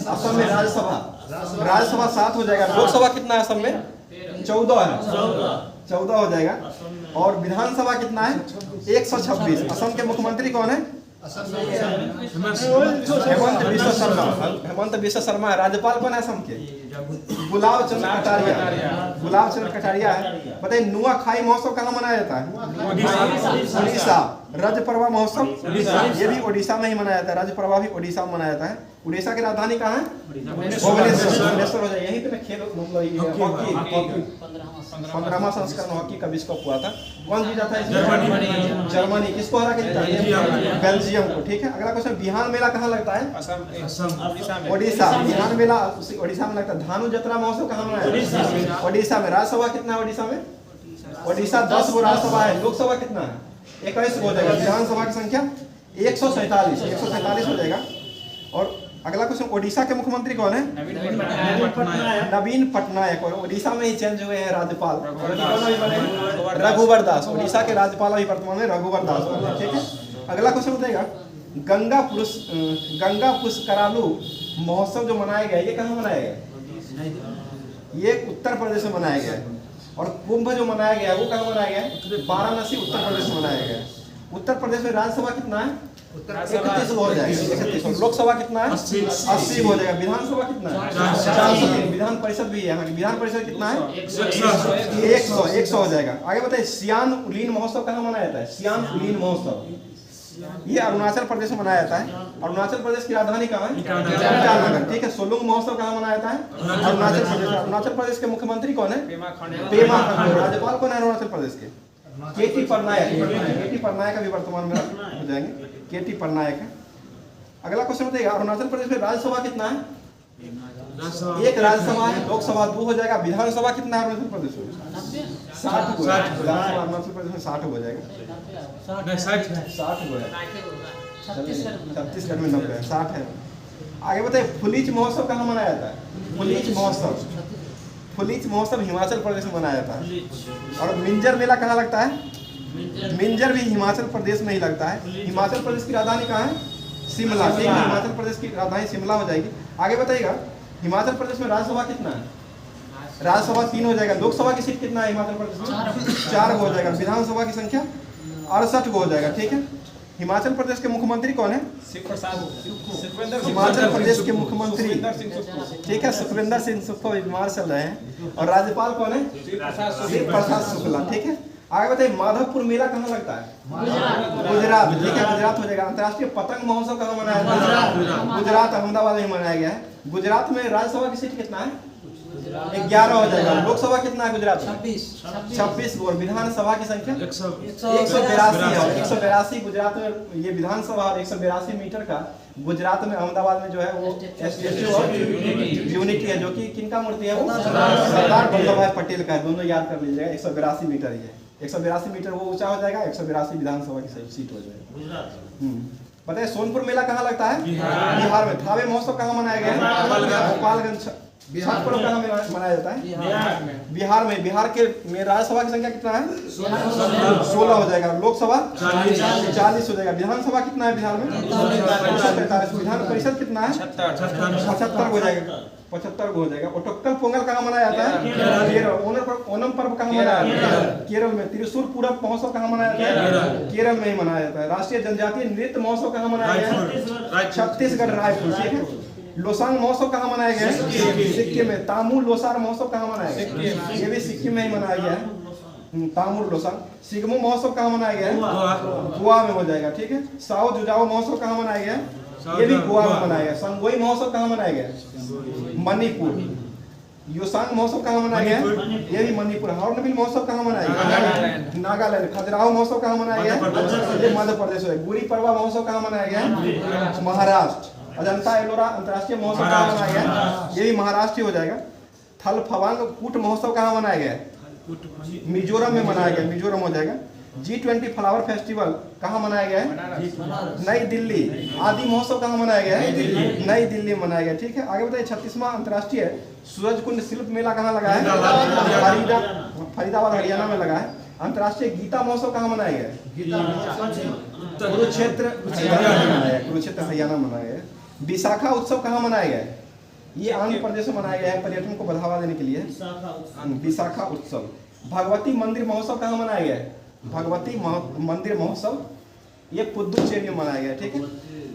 असम में राज्यसभा 7 हो जाएगा। लोकसभा कितना है असम में? 14 है। 14 हो जाएगा। और विधानसभा कितना है? 126। असम के मुख्यमंत्री कौन है? हेमंत बिस्वा शर्मा। हेमंत बिस्वा शर्मा है। राज्यपाल कौन है असम के? गुलाब चंद्र कटारिया। गुलाब चंद्र कटारिया है। बताइए, नुआखाई महोत्सव कहाँ मनाया जाता है? उड़ीसा। रजपर्वा महोत्सव ये भी उड़ीसा में ही मनाया जाता है। रजपर्वा भी उड़ीसा में मनाया जाता है। उड़ीसा की राजधानी कहाँ है? भुवनेश्वर हो जाए। यहीं पे खेल मतलब हॉकी 15वां संस्करण हॉकी का विश्व कप हुआ था। कौन जीता था? जर्मनी। किसको हरा के जीता? बेल्जियम को, ठीक है। अगला क्वेश्चन, बिहार मेला कहाँ लगता है? ओडिशा। बिहार मेला ओडिशा में लगता है। धानु जतरा महोत्सव कहाँ मनाया? ओडिशा में। राज्यसभा कितना है ओडिशा में? ओडिशा 10 गो राज्यसभा है, लोकसभा कितना है? 21 हो जाएगा। विधानसभा की संख्या 147 हो जाएगा। और अगला क्वेश्चन, ओडिशा के मुख्यमंत्री कौन है? नवीन पटनायक। और ओडिशा में ही चेंज हुए हैं राज्यपाल, रघुवर दास। ओडिशा के राज्यपाल अभी वर्तमान में रघुवर दास बने, ठीक है। अगला क्वेश्चन बताएगा, गंगा पुष्करालु महोत्सव जो मनाया गया ये कहाँ मनाया गया? ये उत्तर प्रदेश में मनाया गया है। और कुंभ जो मनाया गया वो कहाँ मनाया गया है? वाराणसी उत्तर प्रदेश में मनाया गया है। उत्तर प्रदेश में राज्यसभा कितना है? 31 हो जाएगा, 31। लोकसभा कितना है? 80 हो जाएगा। विधानसभा कितना है? 400। विधान परिषद भी है यहाँ की। विधान परिषद कितना है? 100 हो जाएगा। आगे बताइए, सियान उलीन महोत्सव कहाँ मनाया जाता है? सियान उलीन महोत्सव ये अरुणाचल प्रदेश में मनाया जाता है। अरुणाचल प्रदेश की राजधानी कहाँ है? ईटानगर, ठीक है। सोलुंग महोत्सव कहाँ मनाया जाता है? अरुणाचल प्रदेश। अरुणाचल प्रदेश के मुख्यमंत्री कौन है? पेमा खांडू। राज्यपाल कौन है अरुणाचल प्रदेश के? केटी पटनायक अभी वर्तमान में हो जाएंगे, केटी पटनायक है। अगला क्वेश्चन बताइएगा, अरुणाचल प्रदेश में राज्यसभा कितना है? एक राज्यसभा है। लोकसभा 2 हो जाएगा। विधानसभा कितना है अरुणाचल प्रदेश में? 60 हो जाएगा। विधानसभा अरुणाचल प्रदेश में 60 हो जाएगा। 60 हो जाएगा। छत्तीसगढ़ में 90 है, 60 है। आगे बताइए, फुलीच महोत्सव कहाँ मनाया जाता है? फुलीच महोत्सव हिमाचल प्रदेश में मनाया जाता है। और मिंजर मेला कहाँ लगता है? मिंजर भी हिमाचल प्रदेश में ही लगता है। हिमाचल प्रदेश की राजधानी कहाँ है? शिमला, ठीक है। हिमाचल प्रदेश की राजधानी शिमला हो जाएगी। आगे बताइएगा, हिमाचल प्रदेश में राज्यसभा कितना है? राज्यसभा 3 हो जाएगा। लोकसभा की सीट कितना है हिमाचल प्रदेश में? 4 हो जाएगा। विधानसभा की संख्या 68 हो जाएगा, ठीक है। हिमाचल प्रदेश के मुख्यमंत्री कौन है? हिमाचल प्रदेश के मुख्यमंत्री, ठीक है, सुखविंदर सिंह सुक्खू बीमार चल रहे हैं। और राज्यपाल कौन है? शिव प्रसाद शुक्ला, ठीक है। आगे बताइए, माधवपुर मेला कहाँ लगता है? गुजरात, ठीक है। गुजरात हो जाएगा। अंतर्राष्ट्रीय पतंग महोत्सव कहाँ मनाया जाता है? गुजरात, अहमदाबाद में मनाया गया है। गुजरात में राज्यसभा की सीट कितना है? 11 हो जाएगा। लोकसभा कितना है गुजरात में? 26। और विधानसभा की संख्या 182 है। 182 गुजरात में ये विधानसभा। और 182 मीटर का गुजरात में अहमदाबाद में जो है वो स्टैच्यू ऑफ यूनिटी है, जो कि किनका मूर्ति है? वो सरदार वल्लभ भाई पटेल का है। दोनों याद कर लीजिएगा। 182 मीटर ही है। 182 मीटर वो ऊंचा हो जाएगा। 182 विधानसभा की सीट हो जाएगा। बताइए, सोनपुर मेला कहाँ लगता है? बिहार में। थावे महोत्सव कहाँ मनाया गया है? गोपालगंज। छठ पर्व कहाँ मनाया जाता है? बिहार में। बिहार के में राज्यसभा की संख्या कितना है? 16 हो जाएगा। लोकसभा 40 हो जाएगा। विधानसभा कितना है बिहार में? 143। विधान परिषद कितना है? 75 हो जाएगा। 75 हो जाएगा। ओटक्कल पोंगल कहाँ मनाया जाता है? केरल। ओनम पर्व कहाँ मनाया जाता है? केरल में। त्रिशूल पूरब महोत्सव कहाँ मनाया जाता है? केरल में ही मनाया जाता है। राष्ट्रीय जनजातीय नृत्य महोत्सव कहाँ मनाया गया है? छत्तीसगढ़, रायपुर, ठीक है। लोसांग महोत्सव कहाँ मनाया गया है? सिक्किम में। तामूल लोसार महोत्सव कहाँ मनाया गया है? ये भी सिक्किम में ही मनाया गया है। तामूल लोसांग। सिगमो महोत्सव कहाँ मनाया गया है? गोवा में हो जाएगा, ठीक है। साओ जुजाओ महोत्सव कहाँ मनाया गया है? ये भी गोवा में मनाया गया। संगोई महोत्सव कहाँ मनाया गया है? मणिपुर। योसांग महोत्सव कहाँ मनाया गया है? ये भी मणिपुर। हॉर्नबिल महोत्सव कहाँ मनाया गया? नागालैंड। खजुराहो महोत्सव कहाँ मनाया गया है? ये मध्य प्रदेश है। गुड़ी पड़वा महोत्सव कहाँ मनाया गया है? महाराष्ट्र। अजंता एलोरा अंतर्राष्ट्रीय महोत्सव कहाँ मनाया गया है? ये भी महाराष्ट्र हो जाएगा। थल फवांग कूट महोत्सव कहाँ मनाया गया है? मिजोरम में मनाया गया। मिजोरम हो जाएगा। G20 फ्लावर फेस्टिवल कहाँ मनाया गया है? नई दिल्ली। आदि महोत्सव कहाँ मनाया गया है? नई दिल्ली में मनाया गया, ठीक है। आगे बताइए, 36वां अंतर्राष्ट्रीय सूरजकुंड शिल्प मेला कहाँ लगा है? फरीदाबाद, हरियाणा में लगा है। अंतर्राष्ट्रीय गीता महोत्सव कहाँ मनाया गया है? कुरुक्षेत्र, हरियाणा में मनाया गया। विशाखा उत्सव कहाँ मनाया गया है? ये आंध्र प्रदेश में मनाया गया है, पर्यटन को बढ़ावा देने के लिए। विशाखा उत्सव। भगवती मंदिर महोत्सव कहाँ मनाया गया है? भगवती मंदिर महोत्सव ये पुदुचेरी में मनाया गया, ठीक है।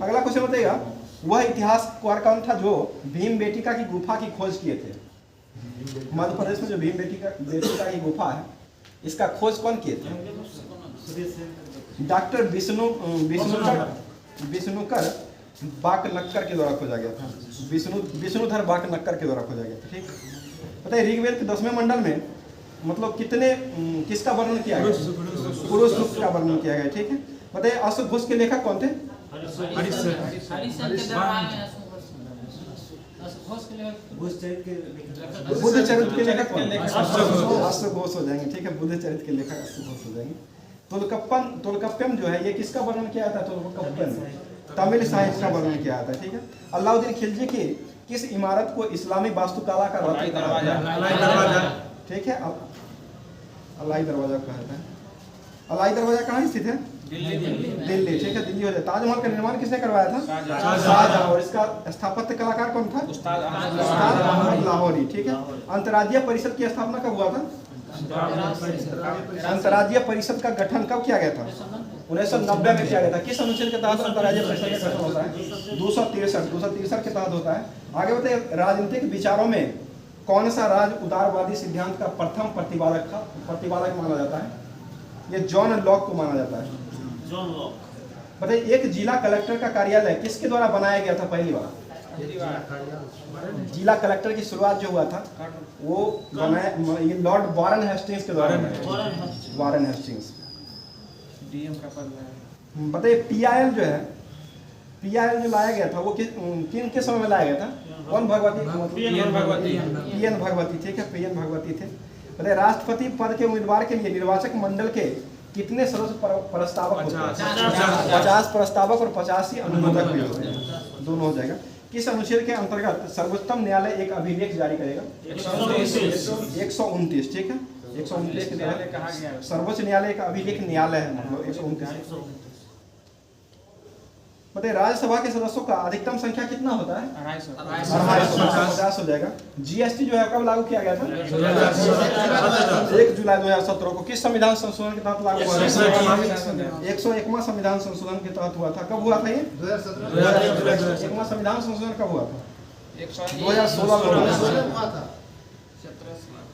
अगला क्वेश्चन बताइएगा, वह इतिहासकार कौन था जो भीम बेटिका की गुफा की खोज किए थे? मध्य प्रदेश में जो भीम बेटिका की गुफा है, इसका खोज कौन किए थे? डॉक्टर विष्णुकर बाकनक्कर के द्वारा खोजा गया था। विष्णुधर बाकनक्कर के द्वारा खोजा गया था, ठीक। बताइए, ऋग्वेद के 10वें मंडल में मतलब किसका वर्णन किया गया? पुरुष सूक्त का वर्णन किया गया, ठीक है। बताइए, अश्वघोष के लेखक कौन थे? बुद्ध चरित्र के लेखक कौन? अश्व घोष हो जाएंगे, ठीक है, बुद्ध चरित्र के लेखक अश्व घोष हो जाएंगे। तोल्काप्पियम जो है ये किसका वर्णन किया था? तोल्काप्पियम तमिल साहित्य का वर्णन किया था, ठीक है। अलाउद्दीन खिलजी की किस इमारत को इस्लामी वास्तुकला का रत्न कहा जाता है? ठीक है, अलाई दरवाजा कहा जाता है। अलाई दरवाजा कहाँ स्थित है? दिल्ली, ठीक है, दिल्ली हो जाए। ताजमहल का निर्माण किसने करवाया था? शाहजहां। और इसका स्थापत्य कलाकार कौन था? उस्ताद अहमद लाहौरी, ठीक है। अंतर्राज्यीय परिषद की स्थापना कब हुआ था? अंतर्राज्यीय परिषद का गठन कब किया गया था? 1990 में किया गया था। किस अनुच्छेद के तहत अंतर्राज्यीय परिषद का गठन होता है? 263 के तहत होता है। आगे बताइए, राजनीतिक विचारों में कौन सा राज्य उदारवादी सिद्धांत का प्रथम प्रतिपादक माना जाता है? ये जॉन लॉक को माना जाता है। बताइए, एक जिला कलेक्टर का कार्यालय किसके द्वारा बनाया गया था पहली बार? जिला कलेक्टर की शुरुआत जो हुआ था वो बनाया ये लॉर्ड वारन हेस्टिंग्स के द्वारा बनाया। वारन हेस्टिंग्स डीएम का पद है। बताइए, पीआईएल जो है, पीआईएल जो लाया गया था वो किन के समय में लाया गया था? कौन भगवती? पीएन भगवती, ठीक है, पीएन भगवती थे। बताइए, राष्ट्रपति पद के उम्मीदवार के लिए निर्वाचक मंडल के कितने सदस्य प्रस्तावक होते हैं? 50 प्रस्तावक और 85 अनुमोदक भी होते हैं, दोनों हो जाएगा। किस अनुच्छेद के अंतर्गत सर्वोच्चतम न्यायालय एक अभिलेख जारी करेगा? 129, ठीक है, 129 के तहत सर्वोच्च न्यायालय का अभिलेख न्यायालय है, मतलब 129। बताइए, राज्यसभा के सदस्यों का अधिकतम संख्या कितना होता है? 250 हो जाएगा। जीएसटी जो है कब लागू किया गया था? 1 जुलाई 2017 को। किस संविधान संशोधन के तहत लागू हुआ? 101वां संविधान संशोधन के तहत हुआ था। कब हुआ था ये? 2001वां संविधान संशोधन कब हुआ था? 2016 में हुआ था।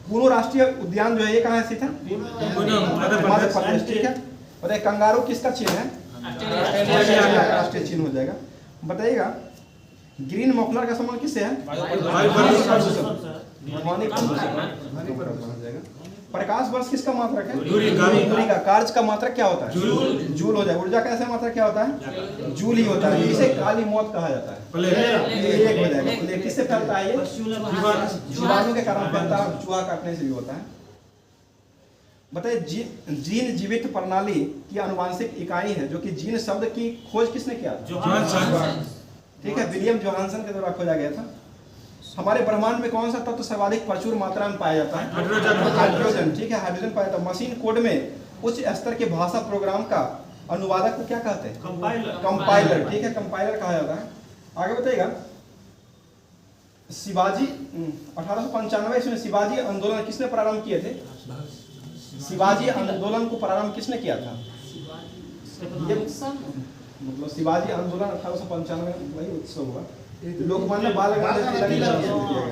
कुनो राष्ट्रीय उद्यान जो है ये कहाँ स्थित है? मध्य प्रदेश, ठीक है। बताइए, कंगारू किसका चिन्ह है? राष्ट्रीय चिन्ह हो जाएगा। बताइएगा, ग्रीन मफलर का संबंध किससे है? प्रकाश वर्ष किसका मात्रक है? दूरी का। कार्य का मात्रक क्या होता है? जूल हो जाएगा। ऊर्जा का ऐसा मात्रक क्या होता है? जूल ही होता है। इसे काली मौत कहा जाता है। प्लेग हो जाएगा। प्लेग किससे फैलता है? ये जीवाणु के कारण फैलता है, चूहा काटने से भी होता है। बताइए, जीन जीवित प्रणाली की आनुवांशिक इकाई है, जो कि जीन शब्द की खोज किसने किया था? ठीक है, विलियम जोहानसन के द्वारा खोजा गया था। हमारे ब्रह्मांड में कौन सा तत्व सर्वाधिक प्रचुर मात्रा में पाया जाता है? हाइड्रोजन, ठीक है, हाइड्रोजन पाया जाता है। मशीन कोड में उच्च स्तर के भाषा प्रोग्राम का अनुवादक को क्या कहते हैं? कंपाइलर, ठीक है, कंपाइलर कहा जाता है। आगे बताइएगा, शिवाजी 1895 ईस्वी में शिवाजी आंदोलन किसने प्रारंभ किए थे? शिवाजी आंदोलन को प्रारंभ किसने किया था? ये मतलब शिवाजी आंदोलन 1895 में वही उत्सव हुआ। लोकमान्य बाल गंगाधर तिलक ने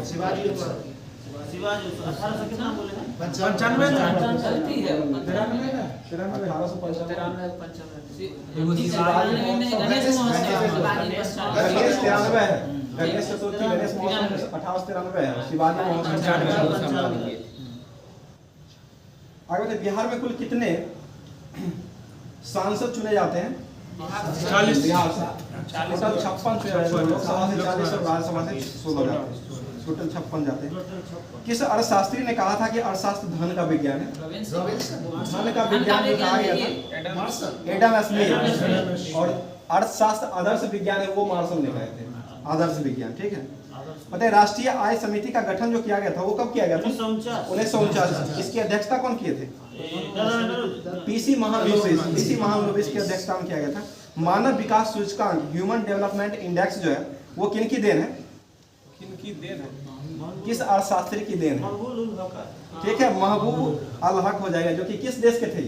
शिवाजी 1893 है। शिवाजी महोत्सव। आगे बताइए, बिहार में कुल कितने सांसद चुने जाते हैं? 40। बिहार से टोटल 56 चुने जाते हैं। लोकसभा से 40 और राज्यसभा से 16 जाते हैं, टोटल 56 जाते हैं। किस अर्थशास्त्री ने कहा था कि अर्थशास्त्र धन का विज्ञान है? धन का विज्ञान जो कहा गया था एडम स्मिथ। और अर्थशास्त्र आदर्श विज्ञान है, वो मार्शल ने कहे थे, आदर्श विज्ञान, ठीक है। बताइए, राष्ट्रीय आय समिति का गठन जो किया गया था वो कब किया गया था? 1949। इसकी अध्यक्षता कौन किए थे? पीसी महालनोबिस की अध्यक्षता में किया गया था। मानव विकास सूचकांक, ह्यूमन डेवलपमेंट इंडेक्स जो है वो किनकी देन है? किस अर्थशास्त्री की देन है? ठीक है, महबूब अल हक हो जाएगा, जो कि किस देश के थे?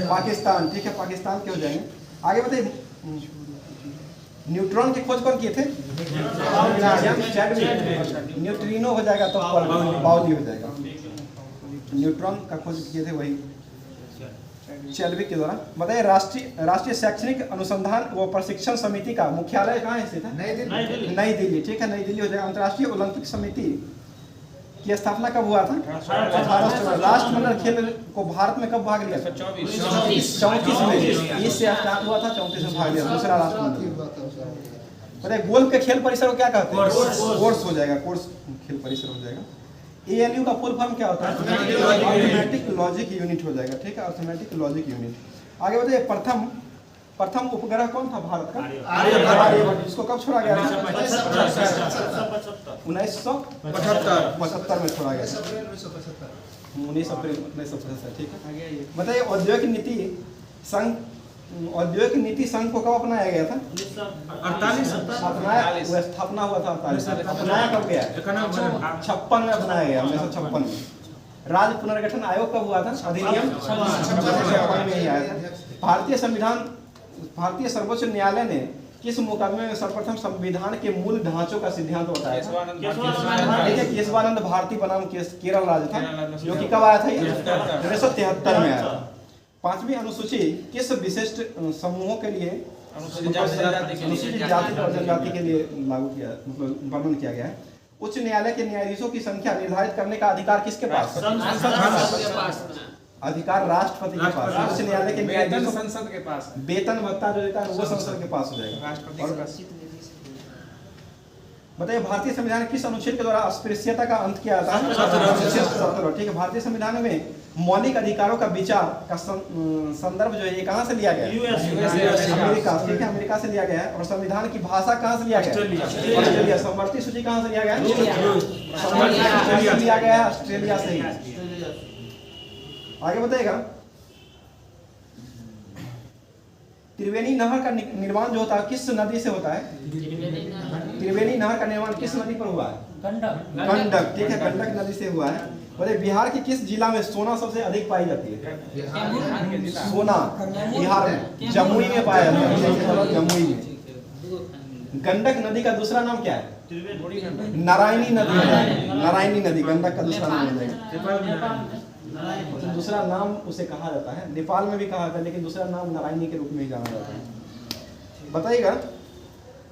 पाकिस्तान, ठीक है, पाकिस्तान के हो जाएंगे। आगे बताइए, न्यूट्रॉन की खोज कौन किए थे? न्यूट्रिनो हो जाएगा तो बाउली हो जाएगा। न्यूट्रॉन का खोज किए थे वही चैडविक के द्वारा। बताइए, राष्ट्रीय शैक्षणिक अनुसंधान व प्रशिक्षण समिति का मुख्यालय कहाँ स्थित है? नई दिल्ली, ठीक है, नई दिल्ली हो जाएगा। अंतर्राष्ट्रीय ओलंपिक समिति की स्थापना कब हुआ था? 18 राष्ट्रमंडल खेल को भारत में कब भाग लिया? 34 में। इससे स्टार्ट हुआ था, 34 में भाग लिया दूसरा राष्ट्रमंडल। बताइए गोल्फ के खेल परिसर को क्या कहते हैं? कोर्स हो जाएगा, कोर्स खेल परिसर हो जाएगा। ALU का फुल फॉर्म क्या होता है? अर्थमेटिक लॉजिक यूनिट हो जाएगा, ठीक है, अर्थमेटिक लॉजिक यूनिट। आगे बताइए प्रथम उपग्रह कौन था भारत का? आर्यभट्ट। इसको कब छोड़ा गया था? 1975 में छोड़ा गया, 19 अप्रैल 1975, ठीक है। बताइए औद्योगिक नीति संघ को कब अपनाया गया था? 48 स्थापना हुआ था 48। अपनाया कब गया? 56 में अपनाया गया, 1956 में। राज्य पुनर्गठन आयोग कब हुआ था? अधिनियम 56 में ही आया था। भारतीय सर्वोच्च न्यायालय ने किस मुकदमे में सर्वप्रथम संविधान के मूल ढांचों का सिद्धांत बताया था? ठीक है, केशवानंद भारती बनाम केरल राज्य था, जो कि कब आया था? 1973 में आया था। 5वीं अनुसूची किस विशिष्ट समूहों के लिए, अनुसूचित जाति और जनजाति के लिए लागू किया, मतलब वर्णन किया गया है? उच्च न्यायालय के न्यायाधीशों की संख्या निर्धारित करने का अधिकार किसके पास? अधिकार राष्ट्रपति के पास। उच्च न्यायालय के न्यायाधीश संसद के पास है। वेतन भत्ता जो देता है वो संसद के पास हो जाएगा। बताइए भारतीय संविधान किस अनुच्छेद के द्वारा अस्पृश्यता का अंत किया जाता है? 17। ठीक है, भारतीय संविधान में मौलिक अधिकारों का विचार का संदर्भ जो है ये कहाँ से लिया गया? अमेरिका। ठीक है, अमेरिका से लिया गया है। और संविधान की भाषा कहाँ से लिया गया? ऑस्ट्रेलिया। समवर्ती सूची कहाँ से लिया गया? लिया गया है ऑस्ट्रेलिया से ही। आगे बताएगा त्रिवेणी नहर का निर्माण जो होता है किस नदी से होता है? त्रिवेणी नहर का निर्माण किस नदी पर हुआ है? गंडक। ठीक है, गंडक नदी से हुआ है। बोले बिहार के किस जिला में सोना सबसे अधिक पाई जाती है? सोना बिहार में जमुई में पाया जाता है, जमुई में। गंडक नदी का दूसरा नाम क्या है? नारायणी नदी। नारायणी नदी गंडक का दूसरा नाम है। तो दूसरा नाम उसे कहा जाता है, नेपाल में भी कहा जाता है, लेकिन दूसरा नाम नारायणी के रूप में ही जाना जाता है। बताइएगा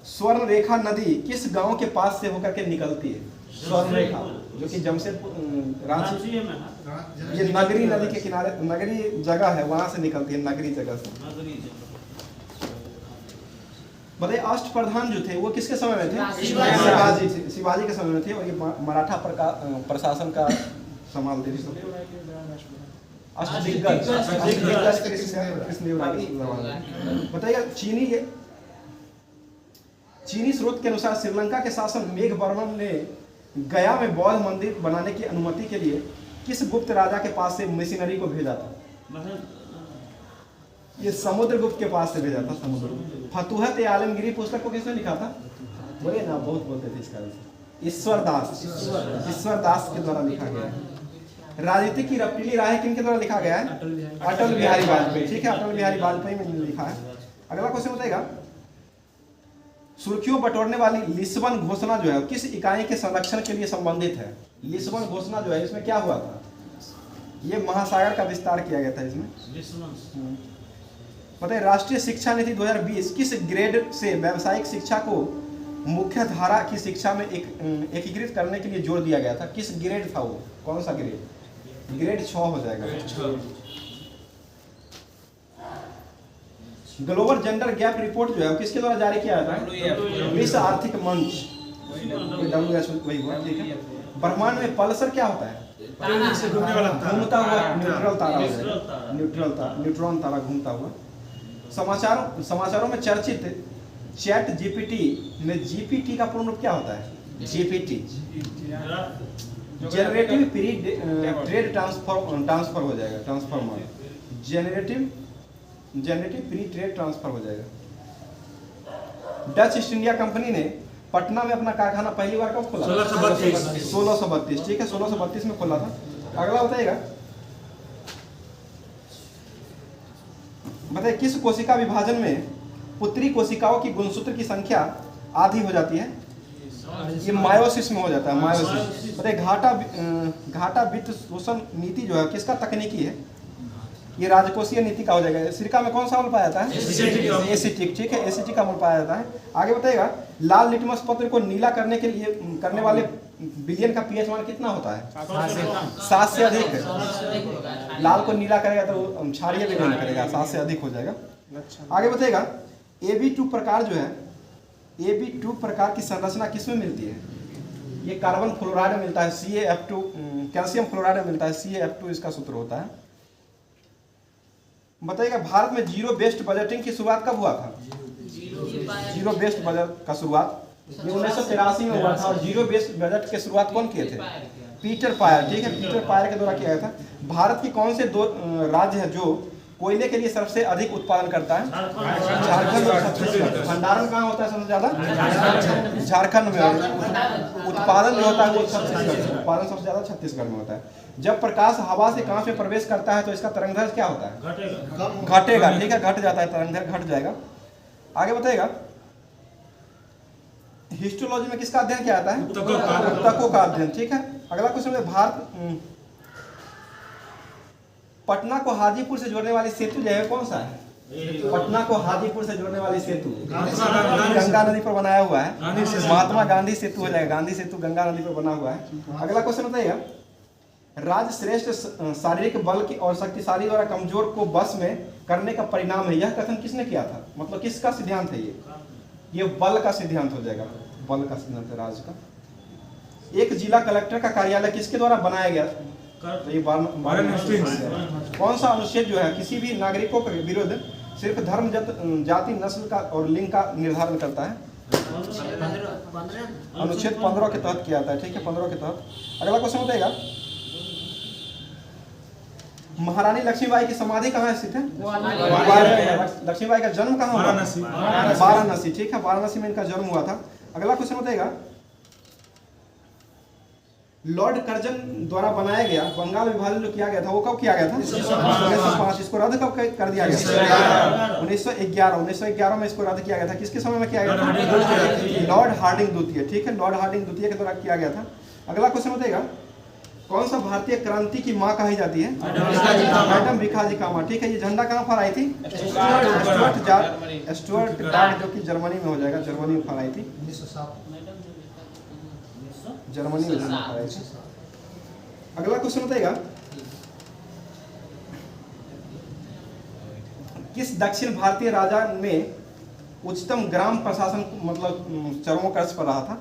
स्वर्ण रेखा नदी किस गांव के पास से होकर के निकलती है? स्वर्ण रेखा जो कि जमशेदपुर रांची, ये नगरी नदी के किनारे, नगरी जगह है, वहां से निकलती है, नगरी जगह से। बताइए अष्टप्रधान जो थे वो किसके समय में थे? शिवाजी के समय में थे। और ये मराठा प्रशासन का संभालते थे। अष्टदिग्गज बताइएगा चीनी स्रोत के अनुसार श्रीलंका के शासक मेघवर्मन ने गया में बौद्ध मंदिर बनाने की अनुमति के लिए किस गुप्त राजा के पास से मशीनरी को भेजा था? ये समुद्रगुप्त के पास से भेजा था, समुद्रगुप्त। फतुहत आलमगीरी पुस्तक को किसने लिखा था? बोले ना, बहुत बोलते थे इसका। ईश्वर दास के द्वारा लिखा गया है। राजनीति की रपटीली राहें किनके द्वारा लिखा गया है? अटल बिहारी वाजपेयी। ठीक है, अटल बिहारी वाजपेयी में लिखा है। अगला क्वेश्चन बताएगा सुर्खियों बटोरने वाली लिस्बन घोषणा जो है किस इकाई के संरक्षण के लिए संबंधित है? लिस्बन घोषणा जो है इसमें क्या हुआ था? ये महासागर का विस्तार किया गया था इसमें। बताइए राष्ट्रीय शिक्षा नीति 2020 किस ग्रेड से व्यावसायिक शिक्षा को मुख्य धारा की शिक्षा में एकीकृत करने के लिए जोर दिया गया था? किस ग्रेड था वो? कौन सा ग्रेड? ग्रेड 6 हो जाएगा। ग्लोबल जेंडर गैप रिपोर्ट जो है किसके द्वारा जारी किया जाता है? विश्व आर्थिक मंच, वही हुआ। ठीक है, ब्रह्मांड में पल्सर क्या होता है? घूमता हुआ न्यूट्रॉन तारा घूमता हुआ। समाचारों में चर्चित चैट जीपीटी में जीपीटी का पूर्ण रूप क्या होता है? GPT generative pre trade transfer हो जाएगा, transformer. Generative pre trade transfer हो जाएगा। डच ईस्ट इंडिया कंपनी ने पटना में अपना कारखाना पहली बार कब खोला? 1632। ठीक है, 1632 में खोला था। अगला बताइएगा किस कोशिका विभाजन में पुत्री कोशिकाओं की गुणसूत्र की संख्या आधी हो जाती है? ये मायोसिस में हो जाता है, मायोसिस। बताइए घाटा वित्त शोषण नीति जो है किसका तकनीकी है? ये राजकोषीय नीति का हो जाएगा। सिरका में कौन सा अम्ल पाया जाता है? एसिटिक। ठीक है, एसिटिक का अम्ल पाया जाता है। आगे बताइएगा लाल लिटमस पत्र को नीला करने वाले विलयन का पीएच मान कितना होता है? 7 से अधिक। लाल को नीला करेगा तो क्षारीय विलयन करेगा, 7 से अधिक हो जाएगा। आगे बताइएगा AB2 प्रकार जो है Ab2 प्रकार की संरचना किसमें मिलती है? ये कार्बन फ्लोराइड में मिलता है, CaF2, कैल्शियम फ्लोराइड में मिलता है, CaF2 इसका सूत्र होता है। बताइएगा भारत में जीरो बेस्ड बजटिंग की शुरुआत कब हुआ था? जीरो बेस्ड बजट का शुरुआत ये 1983 में हुआ था। और जीरो बेस्ड बजट की शुरुआत कौन किए थे? पीटर पायर, ठीक है, पीटर पायर के द्वारा किया गया था। भारत की कौन से दो राज्य है जो कोयले के लिए सबसे अधिक उत्पादन करता है? झारखंड और छत्तीसगढ़। भंडारण कहाँ होता है सबसे ज्यादा? झारखंड में। उत्पादन जो होता है वो छत्तीसगढ़, उत्पादन सबसे ज्यादा छत्तीसगढ़ में होता है। जब प्रकाश हवा से कांच में प्रवेश करता है तो इसका तरंगदैर्घ्य क्या होता है? घटेगा, ठीक है, घट जाता है, तरंगदैर्घ्य घट जाएगा। आगे बताइएगा हिस्टोलॉजी में किसका अध्ययन किया जाता है? ऊतकों का अध्ययन, ठीक है। अगला क्वेश्चन है भारत पटना को हाजीपुर से जोड़ने वाली सेतु जो है कौन सा है? पटना को हाजीपुर से जोड़ने वाली सेतु गंगा नदी पर बनाया हुआ है, महात्मा गांधी सेतु हो जाएगा। गांधी सेतु गंगा नदी पर बना हुआ है। अगला क्वेश्चन बताइएगा राज्य श्रेष्ठ शारीरिक बल की और शक्तिशाली द्वारा कमजोर को बस में करने का परिणाम है, यह कथन किसने किया था? मतलब किसका सिद्धांत है ये बल का सिद्धांत हो जाएगा, बल का सिद्धांत है राज्य का। एक जिला कलेक्टर का कार्यालय किसके द्वारा बनाया गया? तो ये कौन सा अनुच्छेद जो है किसी भी नागरिकों के विरुद्ध सिर्फ धर्म, जाति, नस्ल का और लिंग का निर्धारण करता है? अनुच्छेद 15 के तहत किया जाता है, ठीक है, 15 के तहत। अगला क्वेश्चन बताएगा महारानी लक्ष्मीबाई की समाधि कहाँ स्थित है? लक्ष्मीबाई का जन्म कहाँ हुआ? वाराणसी, ठीक है, वाराणसी में इनका जन्म हुआ था। अगला क्वेश्चन बताएगा लॉर्ड कर्जन द्वारा बनाया गया बंगाल विभाजन जो किया गया था वो कब किया गया था? 1905। इसको रद्द कब कर दिया गया? 1911 में इसको रद्द किया गया था। किसके समय में किया गया था? लॉर्ड हार्डिंग द्वितीय, ठीक है, लॉर्ड हार्डिंग द्वितीय के द्वारा किया गया था। अगला क्वेश्चन बताएगा कौन सा भारतीय क्रांति की माँ कही जाती है? मैडम भिखाजी कामा, ठीक है। ये झंडा कहाँ फहराई थी? स्टुअर्ट गार्ड जो कि जर्मनी में हो जाएगा, जर्मनी में फहराई थी, जर्मनी में झंडा फहराई थी। अगला क्वेश्चन बताएगा किस दक्षिण भारतीय राजा में उच्चतम ग्राम प्रशासन मतलब चरमोत्कर्ष पर रहा था?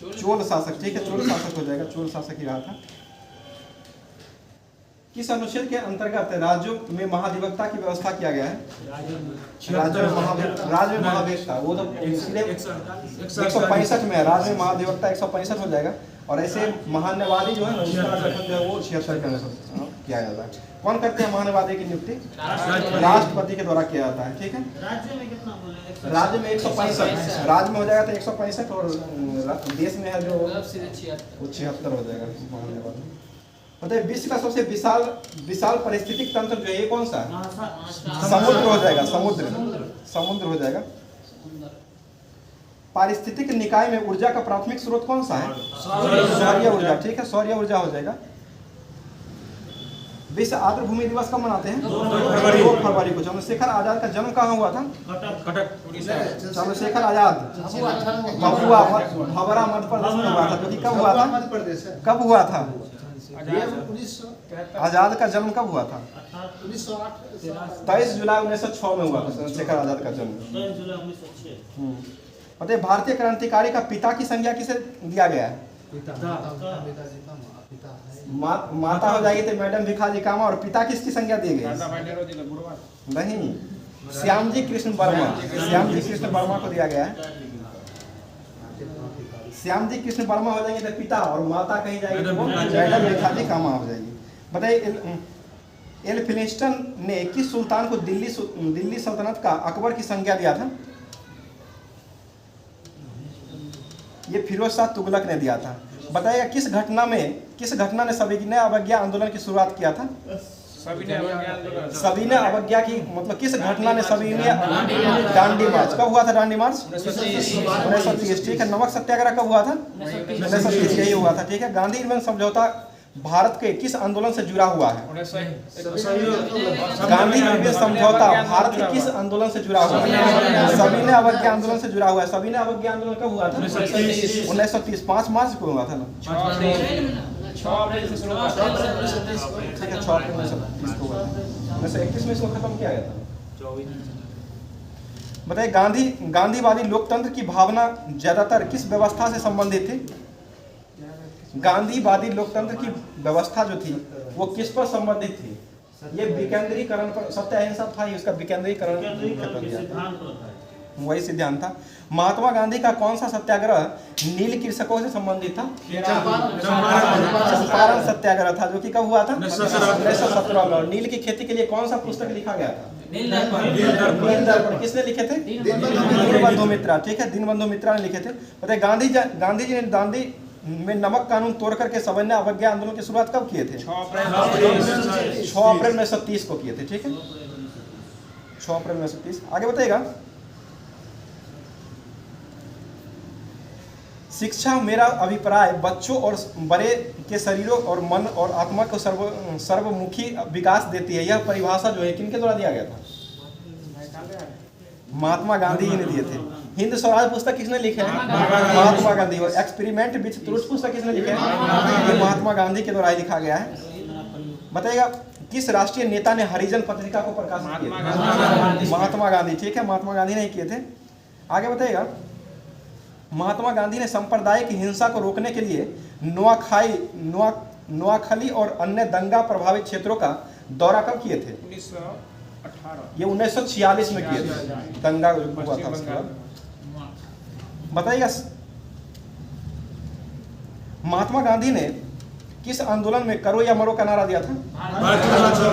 चोल शासक, ठीक है, चोल शासक हो जाएगा, चोल शासक ही रहा था। किस अनुच्छेद के अंतर्गत राज्यों में महाधिवक्ता की व्यवस्था किया गया है? राज्य में महाधिवक्ता वो तो 165 में है, राज्य में महाधिवक्ता 165 हो जाएगा। और ऐसे महान्यायवादी जो है ना उसका गठन जो है वो 76 के अनुसार किया जाता है। कौन करते हैं महान्यायवादी की नियुक्ति? राष्ट्रपति के द्वारा किया जाता है, ठीक है। राज्य में 165, राज्य में हो जाएगा तो 165 और देश में है जो वो 76 हो जाएगा महान्यायवादी। मतलब विश्व का सबसे विशाल पारिस्थितिक तंत्र जो है ये कौन सा है? समुद्र हो जाएगा, समुद्र हो जाएगा। पारिस्थितिक निकाय में ऊर्जा का प्राथमिक स्रोत कौन सा है? सौर्य ऊर्जा, ठीक है, सौर्य ऊर्जा हो जाएगा। विश्व आर्द्र भूमि दिवस कब मनाते हैं? 2 फरवरी को। चंद्रशेखर आजाद का जन्म कहाँ हुआ था? चंद्रशेखर आजाद भभरा मध्य प्रदेश में हुआ था, जो कि कब हुआ था? कब हुआ था? आजाद का जन्म कब हुआ था? 23 जुलाई 1906 में हुआ था चंद्रशेखर आजाद का जन्म। मतलब भारतीय क्रांतिकारी का पिता की संज्ञा किसे दिया गया है? माता हो जाएगी तो मैडम भिखाजी कामा, और पिता किसकी संज्ञा दी गई? नहीं, श्यामजी कृष्ण वर्मा, श्यामजी कृष्ण वर्मा को दिया गया है। श्यामजी कृष्ण वर्मा हो जाएंगे तो पिता, और माता कहीं जाएगी तो मैडम भिखाजी कामा हो जाएगी। बताइए एल्फिंस्टन ने किस सुल्तान को दिल्ली सल्तनत का अकबर की संज्ञा दिया था? ये फिरोज शाह तुगलक ने दिया था। बताइएगा किस घटना ने सविनय अवज्ञा आंदोलन की शुरुआत किया था? सविनय अवज्ञा की मतलब किस घटना ने सविनय दांडी मार्च कब हुआ था? दांडी मार्च 1930, ठीक है। नमक सत्याग्रह कब हुआ था? 1930, यही हुआ था, ठीक है। गांधी निर्बंध समझौता भारत के किस आंदोलन से जुड़ा हुआ है? गांधी निर्बंध समझौता भारत के किस आंदोलन से जुड़ा हुआ है? सविनय अवज्ञा आंदोलन से जुड़ा हुआ है। सविनय अवज्ञा आंदोलन कब हुआ था? 1930, 5 मार्च को हुआ था ना? 6 अप्रैल 1930 को हुआ था। 1931 में इसको खत्म किया गया था। बताइए गांधीवादी लोकतंत्र की भावना ज्यादातर किस व्यवस्था से संबंधित थी? गांधीवादी लोकतंत्र की व्यवस्था जो थी वो किस पर संबंधित थी? ये विकेंद्रीकरण पर, सत्य अहिंसा था ही, उसका विकेंद्रीकरण कर दिया, वही सिद्धांत था। महात्मा गांधी का कौन सा सत्याग्रह नील कृषकों से संबंधित था? चंपारण सत्याग्रह था, जो कि कब हुआ था? 1917 में। नील की खेती के लिए कौन सा पुस्तक लिखा गया था? नील दर्पण। किसने लिखे थे? दीनबंधु मित्रा। ठीक है, दीनबंधु मित्रा ने लिखे थे। बताइए गांधी जी ने दांडी में नमक कानून तोड़ करके सविनय अवज्ञा आंदोलन की शुरुआत कब किए थे? 6 अप्रैल 1930 को किए थे। ठीक है, 6 अप्रैल 1930। आगे बताइएगा, शिक्षा मेरा अभिप्राय बच्चों और बड़े के शरीरों और मन और आत्मा को सर्वमुखी विकास देती है। यह परिभाषा जो है किनके द्वारा दिया गया था? महात्मा गांधी जी ने दिए थे। हिंद स्वराज पुस्तक किसने लिखे हैं? महात्मा गांधी। और एक्सपेरिमेंट विथ ट्रुथ पुस्तक किसने लिखे हैं? ये महात्मा गांधी के द्वारा लिखा गया है। बताइएगा, किस राष्ट्रीय नेता ने हरिजन पत्रिका को प्रकाशित किया? महात्मा गांधी। ठीक है, महात्मा गांधी ने किए थे। आगे बताइएगा, महात्मा गांधी ने सांप्रदायिक हिंसा को रोकने के लिए नोआखली और अन्य दंगा प्रभावित क्षेत्रों का दौरा कब किए थे? 1918। ये 1946 में किए थे, दंगा हुआ था उसके बाद। बताइएगा, महात्मा गांधी ने किस आंदोलन में करो या मरो का नारा दिया था?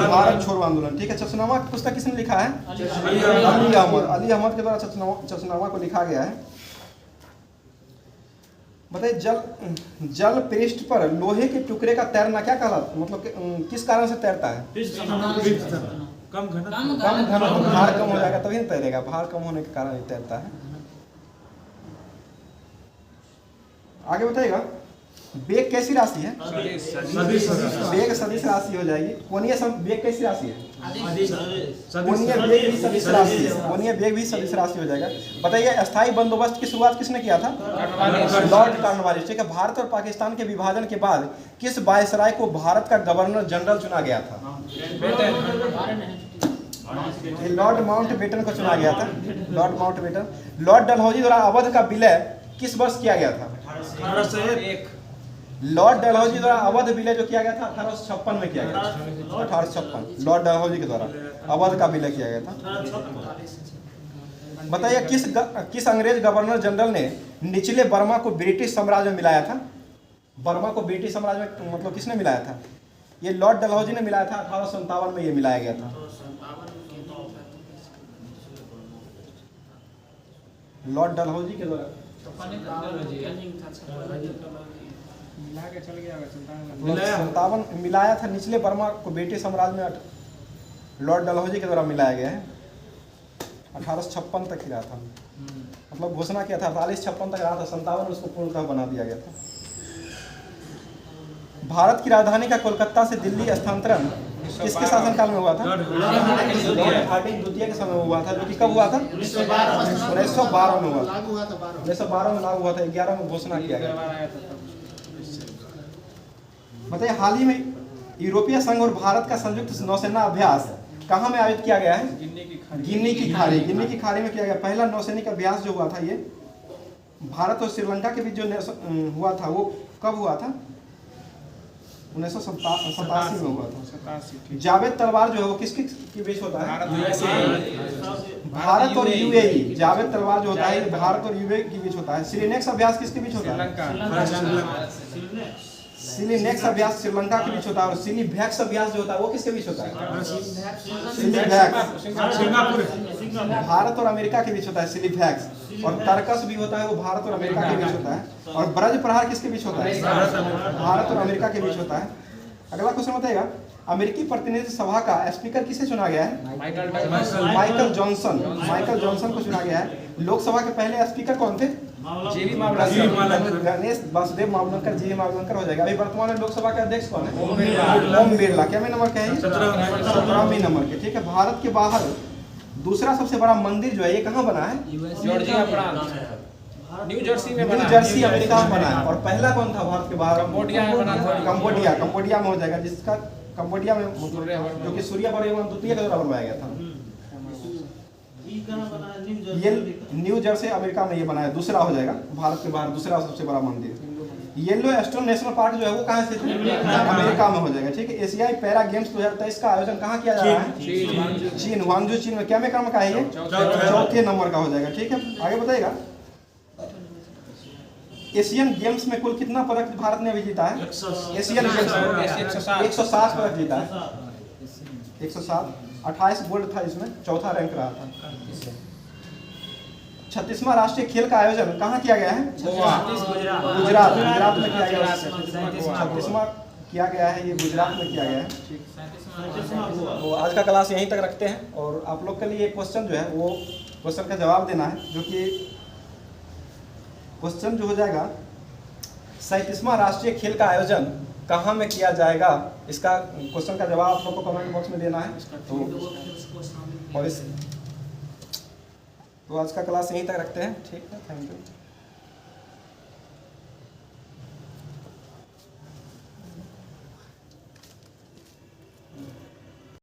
भारत छोड़ो आंदोलन। ठीक है, चचनामा पुस्तक किसने लिखा है? अली अहमद के द्वारा चचनामा को लिखा गया है। बताइए, जल पृष्ठ पर लोहे के टुकड़े का तैरना क्या कहलाता, मतलब किस कारण से तैरता है? कम घन, भार कम हो जाएगा तभी नहीं तैरेगा, भार कम होने के कारण ये तैरता है। आगे बताइएगा, वेग कैसी राशि है? वेग सदिश राशि हो जाएगी। कोणीय वेग कैसी राशि है? कोणीय वेग भी सदिश राशि है। कोणीय वेग भी सदिश राशि हो जाएगा। बताइए, अस्थायी बंदोबस्त की शुरुआत किसने किया था? Lord Cornwallis. ठीक है, भारत और पाकिस्तान के विभाजन के बाद किस वायसराय को भारत का गवर्नर जनरल चुना गया था? लॉर्ड माउंटबेटन को चुना गया था। Lord Mountbatten. लॉर्ड डलहौजी द्वारा अवध का विलय किस वर्ष किया गया था? 1801। लॉर्ड डलहौजी द्वारा अवध विलय जो किया गया था 1856 में किया गया था। 1856 लॉर्ड डलहौजी के द्वारा अवध का विलय किया गया था। बताइए, किस अंग्रेज गवर्नर जनरल ने निचले बर्मा को ब्रिटिश साम्राज्य में मिलाया था? बर्मा को ब्रिटिश साम्राज्य में मतलब किसने मिलाया था? ये लॉर्ड डलहौजी ने मिलाया था। 1857 में ये मिलाया गया था। लॉर्ड डलहौजी के द्वारा चल गया 57 मिलाया था। निचले बर्मा को ब्रिटिश साम्राज्य में लॉर्ड डलहौजी के द्वारा मिलाया गया है। 1856 तक ही रहा था, मतलब घोषणा किया था 48-56 तक रहा था। 57 उसको पूर्णतः बना दिया गया था। भारत की राजधानी का कोलकाता से दिल्ली स्थानांतरण किसके शासनकाल में हुआ था? लॉर्ड हार्डिंग द्वितीय के समय में हुआ था, जो कि कब हुआ था? 1912 में हुआ। 1912 में लागू हुआ था। 11 में घोषणा किया गया। बताइए, हाल ही में यूरोपीय संघ और भारत का संयुक्त नौसेना अभ्यास कहाँ में आयोजित किया गया है? गिनी की खाड़ी। गिनी की खाड़ी में किया गया। पहला नौसैनिक अभ्यास जो हुआ था ये भारत और श्रीलंका के बीच जो हुआ था वो कब हुआ था? 1987 में हुआ था। जावेद तलवार जो है वो किसके के बीच होता है? भारत और यूएई। जावेद तलवार जो होता है भारत और यूएई के बीच होता है। सिलीनेक्स अभ्यास किसके बीच होता है? सिलीनेक्स अभ्यास श्रीलंका के बीच होता है। और सिलीभैक्स अभ्यास जो होता है वो किसके बीच होता है? सिलीभैक्स भारत और अमेरिका के बीच होता है। सिलीभैक्स। और तर्कस भी होता है, वो भारत और अमेरिका के बीच होता है। और ब्रज प्रहार किसके बीच होता है? भारत और अमेरिका के बीच होता है। अगला क्वेश्चन बताइएगा, अमेरिकी प्रतिनिधि सभा का स्पीकर किसे चुना गया है? Michael Johnson. माइकल जॉनसन को चुना गया है। लोकसभा के पहले स्पीकर कौन थे? गणेश वासुदेव मावलंकर। जी मावलंकर हो जाएगा। अभी वर्तमान में लोकसभा के अध्यक्ष कौन है? ओम बिरला। क्या नंबर के हैं? 17वें नंबर के। ठीक है, भारत के बाहर दूसरा सबसे बड़ा मंदिर जो है ये कहाँ बना है? जॉर्जिया प्रांत, न्यू जर्सी में बना। न्यू जर्सी अमेरिका में बना है। और पहला कौन था भारत के बाहर? कंबोडिया में बना था। कंबोडिया में हो जाएगा, जिसका कंबोडिया में जो कि सूर्य द्वितीय के द्वारा बनवाया गया था। ये न्यू जर्सी अमेरिका में ये बना है, दूसरा हो जाएगा भारत के बाहर दूसरा सबसे बड़ा मंदिर। येलो स्टोन नेशनल पार्क जो है वो कहाँ स्थित है? अमेरिका में हो जाएगा, ठीक है। एशियाई पैरा गेम्स 2023 का आयोजन कहाँ किया जा रहा है? चीन, हुआंगजू चीन में। क्या में क्रम का है ये? चौथे नंबर का हो जाएगा, ठीक है। आगे बताइएगा, एशियन गेम्स में कुल कितना पदक भारत ने अभी जीता है? एशियन गेम्स में 160 पदक जीता है, 160। 28 गोल्ड था इसमें, चौथा रैंक रहा था। 36वां राष्ट्रीय खेल का आयोजन कहाँ किया गया है? गुजरात में किया गया है। 36वां किया गया है, ये गुजरात में किया गया है। तो आज का क्लास यहीं तक रखते हैं और आप लोग के लिए एक क्वेश्चन जो है वो क्वेश्चन का जवाब देना है, जो कि क्वेश्चन जो हो जाएगा 37वां राष्ट्रीय खेल का आयोजन कहाँ में किया जाएगा, इसका क्वेश्चन का जवाब आप लोग को कमेंट बॉक्स में देना है। तो आज का क्लास यहीं तक रखते हैं, ठीक है, थैंक यू।